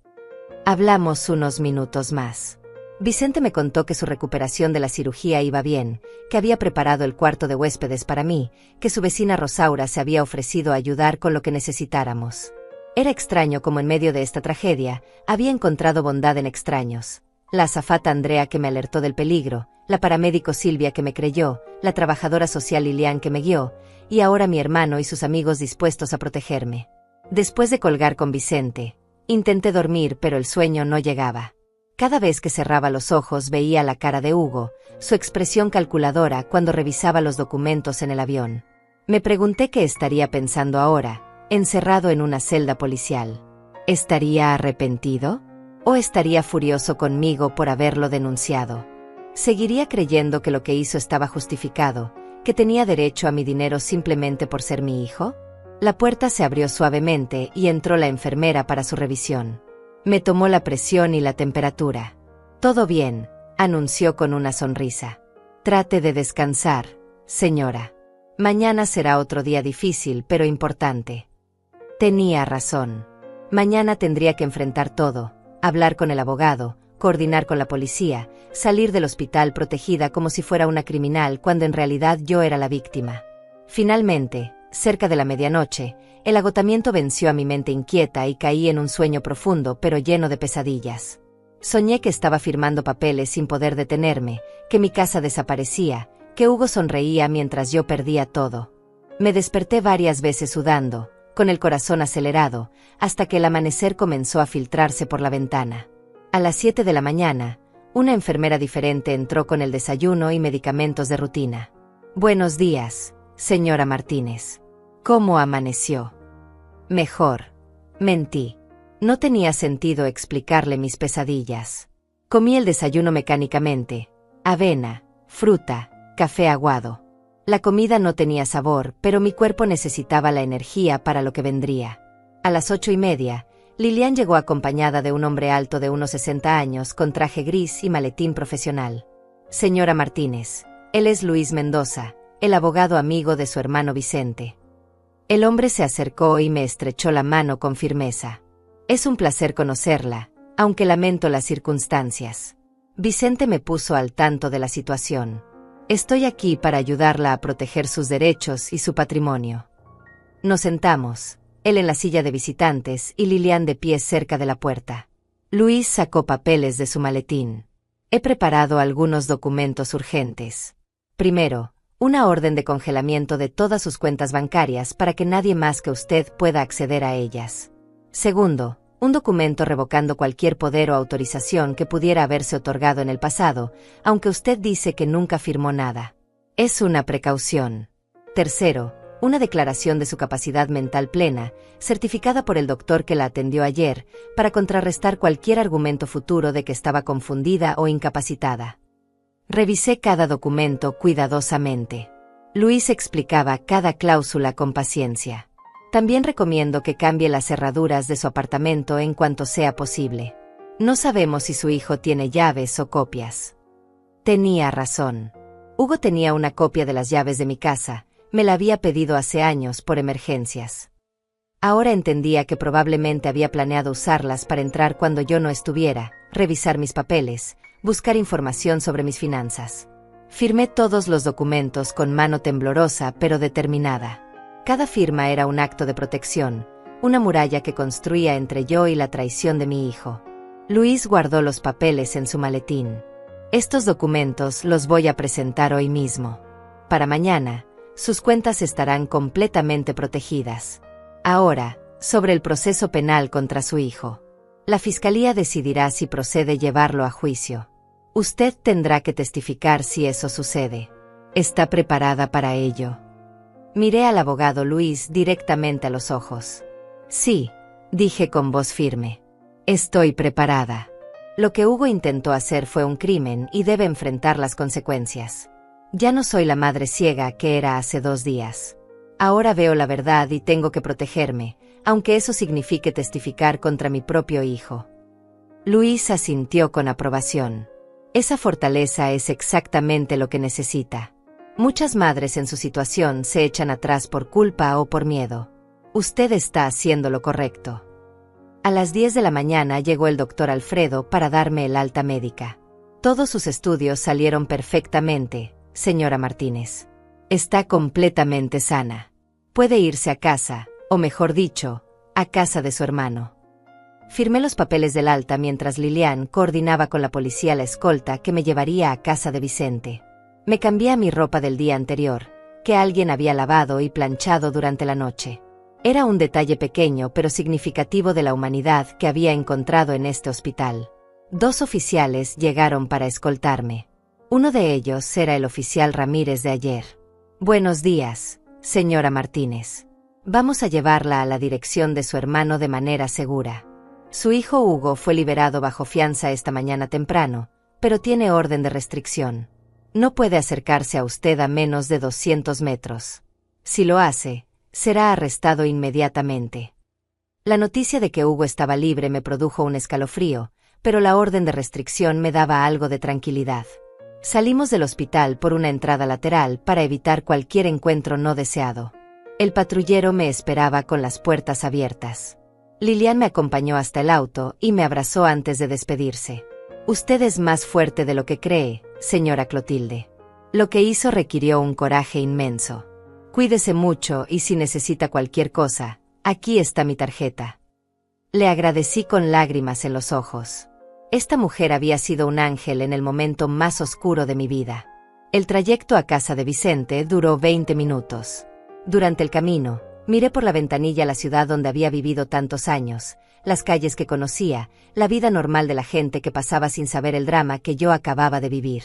Hablamos unos minutos más. Vicente me contó que su recuperación de la cirugía iba bien, que había preparado el cuarto de huéspedes para mí, que su vecina Rosaura se había ofrecido a ayudar con lo que necesitáramos. Era extraño cómo en medio de esta tragedia, había encontrado bondad en extraños. La azafata Andrea que me alertó del peligro, la paramédico Silvia que me creyó, la trabajadora social Lilian que me guió, y ahora mi hermano y sus amigos dispuestos a protegerme. Después de colgar con Vicente, intenté dormir pero el sueño no llegaba. Cada vez que cerraba los ojos veía la cara de Hugo, su expresión calculadora cuando revisaba los documentos en el avión. Me pregunté qué estaría pensando ahora, encerrado en una celda policial. ¿Estaría arrepentido? ¿O estaría furioso conmigo por haberlo denunciado? ¿Seguiría creyendo que lo que hizo estaba justificado, que tenía derecho a mi dinero simplemente por ser mi hijo? La puerta se abrió suavemente y entró la enfermera para su revisión. Me tomó la presión y la temperatura. Todo bien, anunció con una sonrisa. Trate de descansar, señora. Mañana será otro día difícil pero importante. Tenía razón. Mañana tendría que enfrentar todo, hablar con el abogado, coordinar con la policía, salir del hospital protegida como si fuera una criminal cuando en realidad yo era la víctima. Finalmente, cerca de la medianoche, el agotamiento venció a mi mente inquieta y caí en un sueño profundo pero lleno de pesadillas. Soñé que estaba firmando papeles sin poder detenerme, que mi casa desaparecía, que Hugo sonreía mientras yo perdía todo. Me desperté varias veces sudando, con el corazón acelerado, hasta que el amanecer comenzó a filtrarse por la ventana. A las 7 de la mañana, una enfermera diferente entró con el desayuno y medicamentos de rutina. Buenos días, señora Martínez. ¿Cómo amaneció? Mejor. Mentí. No tenía sentido explicarle mis pesadillas. Comí el desayuno mecánicamente. Avena, fruta, café aguado. La comida no tenía sabor, pero mi cuerpo necesitaba la energía para lo que vendría. A las 8:30, Lilian llegó acompañada de un hombre alto de unos 60 años con traje gris y maletín profesional. Señora Martínez, él es Luis Mendoza, el abogado amigo de su hermano Vicente. El hombre se acercó y me estrechó la mano con firmeza. Es un placer conocerla, aunque lamento las circunstancias. Vicente me puso al tanto de la situación. Estoy aquí para ayudarla a proteger sus derechos y su patrimonio. Nos sentamos, él en la silla de visitantes y Lilian de pie cerca de la puerta. Luis sacó papeles de su maletín. He preparado algunos documentos urgentes. Primero, una orden de congelamiento de todas sus cuentas bancarias para que nadie más que usted pueda acceder a ellas. Segundo, un documento revocando cualquier poder o autorización que pudiera haberse otorgado en el pasado, aunque usted dice que nunca firmó nada. Es una precaución. Tercero, una declaración de su capacidad mental plena, certificada por el doctor que la atendió ayer, para contrarrestar cualquier argumento futuro de que estaba confundida o incapacitada. Revisé cada documento cuidadosamente. Luis explicaba cada cláusula con paciencia. También recomiendo que cambie las cerraduras de su apartamento en cuanto sea posible. No sabemos si su hijo tiene llaves o copias. Tenía razón. Hugo tenía una copia de las llaves de mi casa, me la había pedido hace años por emergencias. Ahora entendía que probablemente había planeado usarlas para entrar cuando yo no estuviera, revisar mis papeles, buscar información sobre mis finanzas. Firmé todos los documentos con mano temblorosa pero determinada. Cada firma era un acto de protección, una muralla que construía entre yo y la traición de mi hijo. Luis guardó los papeles en su maletín. Estos documentos los voy a presentar hoy mismo. Para mañana, sus cuentas estarán completamente protegidas. Ahora, sobre el proceso penal contra su hijo. La fiscalía decidirá si procede llevarlo a juicio. Usted tendrá que testificar si eso sucede. ¿Está preparada para ello? Miré al abogado Luis directamente a los ojos. Sí, dije con voz firme. Estoy preparada. Lo que Hugo intentó hacer fue un crimen y debe enfrentar las consecuencias. Ya no soy la madre ciega que era hace 2 días. Ahora veo la verdad y tengo que protegerme, aunque eso signifique testificar contra mi propio hijo. Luis asintió con aprobación. Esa fortaleza es exactamente lo que necesita. Muchas madres en su situación se echan atrás por culpa o por miedo. Usted está haciendo lo correcto. A las 10 de la mañana llegó el doctor Alfredo para darme el alta médica. Todos sus estudios salieron perfectamente, señora Martínez. Está completamente sana. Puede irse a casa, o mejor dicho, a casa de su hermano. Firmé los papeles del alta mientras Lilian coordinaba con la policía la escolta que me llevaría a casa de Vicente. Me cambié a mi ropa del día anterior, que alguien había lavado y planchado durante la noche. Era un detalle pequeño pero significativo de la humanidad que había encontrado en este hospital. 2 oficiales llegaron para escoltarme. Uno de ellos era el oficial Ramírez de ayer. Buenos días, señora Martínez. Vamos a llevarla a la dirección de su hermano de manera segura. Su hijo Hugo fue liberado bajo fianza esta mañana temprano, pero tiene orden de restricción. No puede acercarse a usted a menos de 200 metros. Si lo hace, será arrestado inmediatamente. La noticia de que Hugo estaba libre me produjo un escalofrío, pero la orden de restricción me daba algo de tranquilidad. Salimos del hospital por una entrada lateral para evitar cualquier encuentro no deseado. El patrullero me esperaba con las puertas abiertas. Lilian me acompañó hasta el auto y me abrazó antes de despedirse. Usted es más fuerte de lo que cree, señora Clotilde. Lo que hizo requirió un coraje inmenso. Cuídese mucho y si necesita cualquier cosa, aquí está mi tarjeta. Le agradecí con lágrimas en los ojos. Esta mujer había sido un ángel en el momento más oscuro de mi vida. El trayecto a casa de Vicente duró 20 minutos. Durante el camino, miré por la ventanilla la ciudad donde había vivido tantos años, las calles que conocía, la vida normal de la gente que pasaba sin saber el drama que yo acababa de vivir.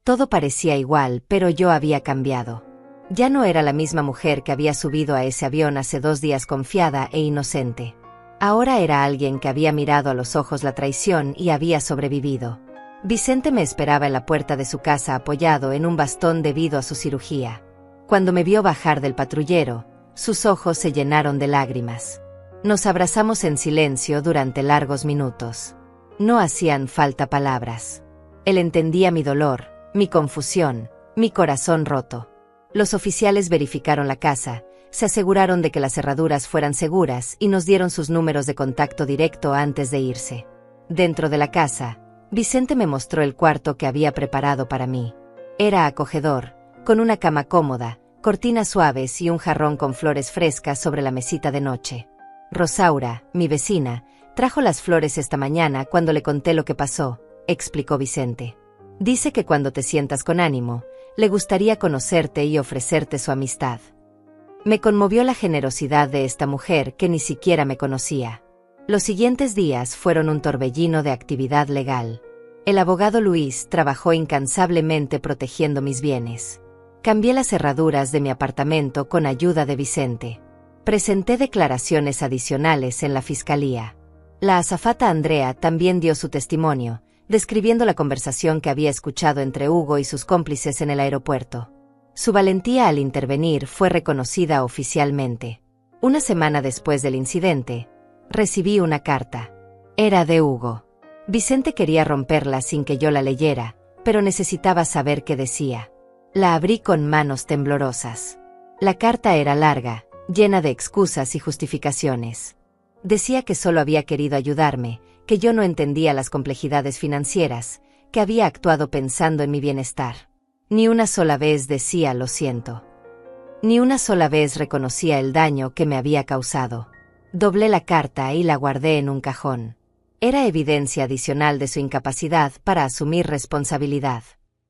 Todo parecía igual, pero yo había cambiado. Ya no era la misma mujer que había subido a ese avión hace 2 días confiada e inocente. Ahora era alguien que había mirado a los ojos la traición y había sobrevivido. Vicente me esperaba en la puerta de su casa apoyado en un bastón debido a su cirugía. Cuando me vio bajar del patrullero, sus ojos se llenaron de lágrimas. Nos abrazamos en silencio durante largos minutos. No hacían falta palabras. Él entendía mi dolor, mi confusión, mi corazón roto. Los oficiales verificaron la casa, se aseguraron de que las cerraduras fueran seguras y nos dieron sus números de contacto directo antes de irse. Dentro de la casa, Vicente me mostró el cuarto que había preparado para mí. Era acogedor, con una cama cómoda, cortinas suaves y un jarrón con flores frescas sobre la mesita de noche. Rosaura, mi vecina, trajo las flores esta mañana cuando le conté lo que pasó, explicó Vicente. Dice que cuando te sientas con ánimo, le gustaría conocerte y ofrecerte su amistad. Me conmovió la generosidad de esta mujer que ni siquiera me conocía. Los siguientes días fueron un torbellino de actividad legal. El abogado Luis trabajó incansablemente protegiendo mis bienes. Cambié las cerraduras de mi apartamento con ayuda de Vicente. Presenté declaraciones adicionales en la fiscalía. La azafata Andrea también dio su testimonio, describiendo la conversación que había escuchado entre Hugo y sus cómplices en el aeropuerto. Su valentía al intervenir fue reconocida oficialmente. Una semana después del incidente, recibí una carta. Era de Hugo. Vicente quería romperla sin que yo la leyera, pero necesitaba saber qué decía. La abrí con manos temblorosas. La carta era larga, llena de excusas y justificaciones. Decía que solo había querido ayudarme, que yo no entendía las complejidades financieras, que había actuado pensando en mi bienestar. Ni una sola vez decía lo siento. Ni una sola vez reconocía el daño que me había causado. Doblé la carta y la guardé en un cajón. Era evidencia adicional de su incapacidad para asumir responsabilidad.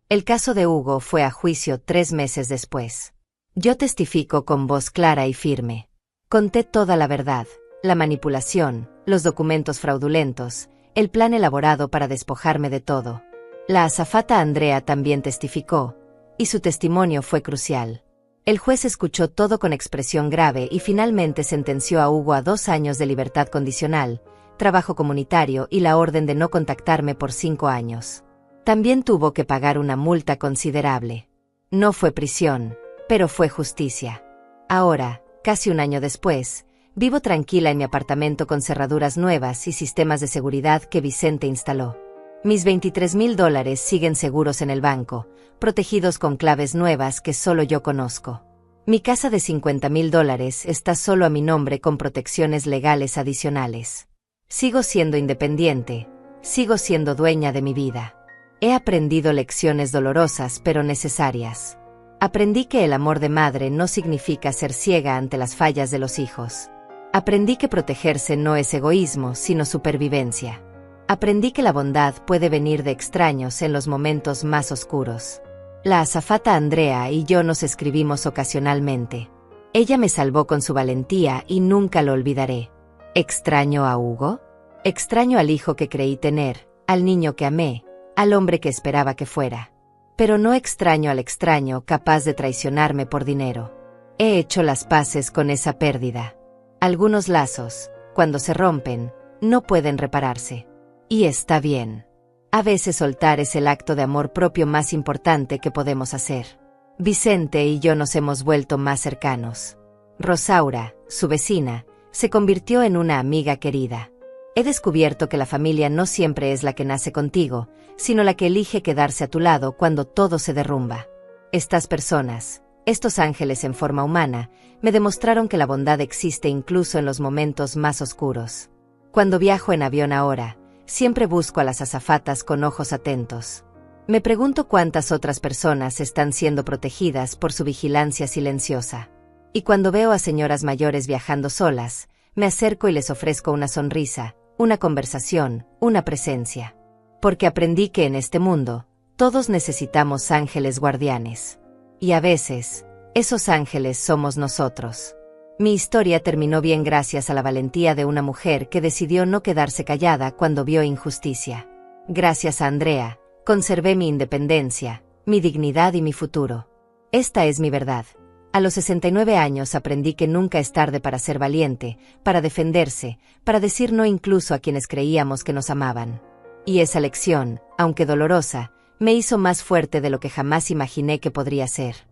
El caso de Hugo fue a juicio 3 meses después. Yo testifico con voz clara y firme. Conté toda la verdad, la manipulación, los documentos fraudulentos, el plan elaborado para despojarme de todo. La azafata Andrea también testificó, y su testimonio fue crucial. El juez escuchó todo con expresión grave y finalmente sentenció a Hugo a 2 años de libertad condicional, trabajo comunitario y la orden de no contactarme por 5 años. También tuvo que pagar una multa considerable. No fue prisión, pero fue justicia. Ahora, casi un año después, vivo tranquila en mi apartamento con cerraduras nuevas y sistemas de seguridad que Vicente instaló. Mis $23,000 siguen seguros en el banco, protegidos con claves nuevas que solo yo conozco. Mi casa de $50,000 está solo a mi nombre con protecciones legales adicionales. Sigo siendo independiente, sigo siendo dueña de mi vida. He aprendido lecciones dolorosas pero necesarias. Aprendí que el amor de madre no significa ser ciega ante las fallas de los hijos. Aprendí que protegerse no es egoísmo, sino supervivencia. Aprendí que la bondad puede venir de extraños en los momentos más oscuros. La azafata Andrea y yo nos escribimos ocasionalmente. Ella me salvó con su valentía y nunca lo olvidaré. ¿Extraño a Hugo? Extraño al hijo que creí tener, al niño que amé, al hombre que esperaba que fuera. Pero no extraño al extraño capaz de traicionarme por dinero. He hecho las paces con esa pérdida. Algunos lazos, cuando se rompen, no pueden repararse. Y está bien. A veces soltar es el acto de amor propio más importante que podemos hacer. Vicente y yo nos hemos vuelto más cercanos. Rosaura, su vecina, se convirtió en una amiga querida. He descubierto que la familia no siempre es la que nace contigo, sino la que elige quedarse a tu lado cuando todo se derrumba. Estas personas, estos ángeles en forma humana, me demostraron que la bondad existe incluso en los momentos más oscuros. Cuando viajo en avión ahora, siempre busco a las azafatas con ojos atentos. Me pregunto cuántas otras personas están siendo protegidas por su vigilancia silenciosa. Y cuando veo a señoras mayores viajando solas, me acerco y les ofrezco una sonrisa, una conversación, una presencia. Porque aprendí que en este mundo, todos necesitamos ángeles guardianes. Y a veces, esos ángeles somos nosotros. Mi historia terminó bien gracias a la valentía de una mujer que decidió no quedarse callada cuando vio injusticia. Gracias a Andrea, conservé mi independencia, mi dignidad y mi futuro. Esta es mi verdad. A los 69 años aprendí que nunca es tarde para ser valiente, para defenderse, para decir no incluso a quienes creíamos que nos amaban. Y esa lección, aunque dolorosa, me hizo más fuerte de lo que jamás imaginé que podría ser.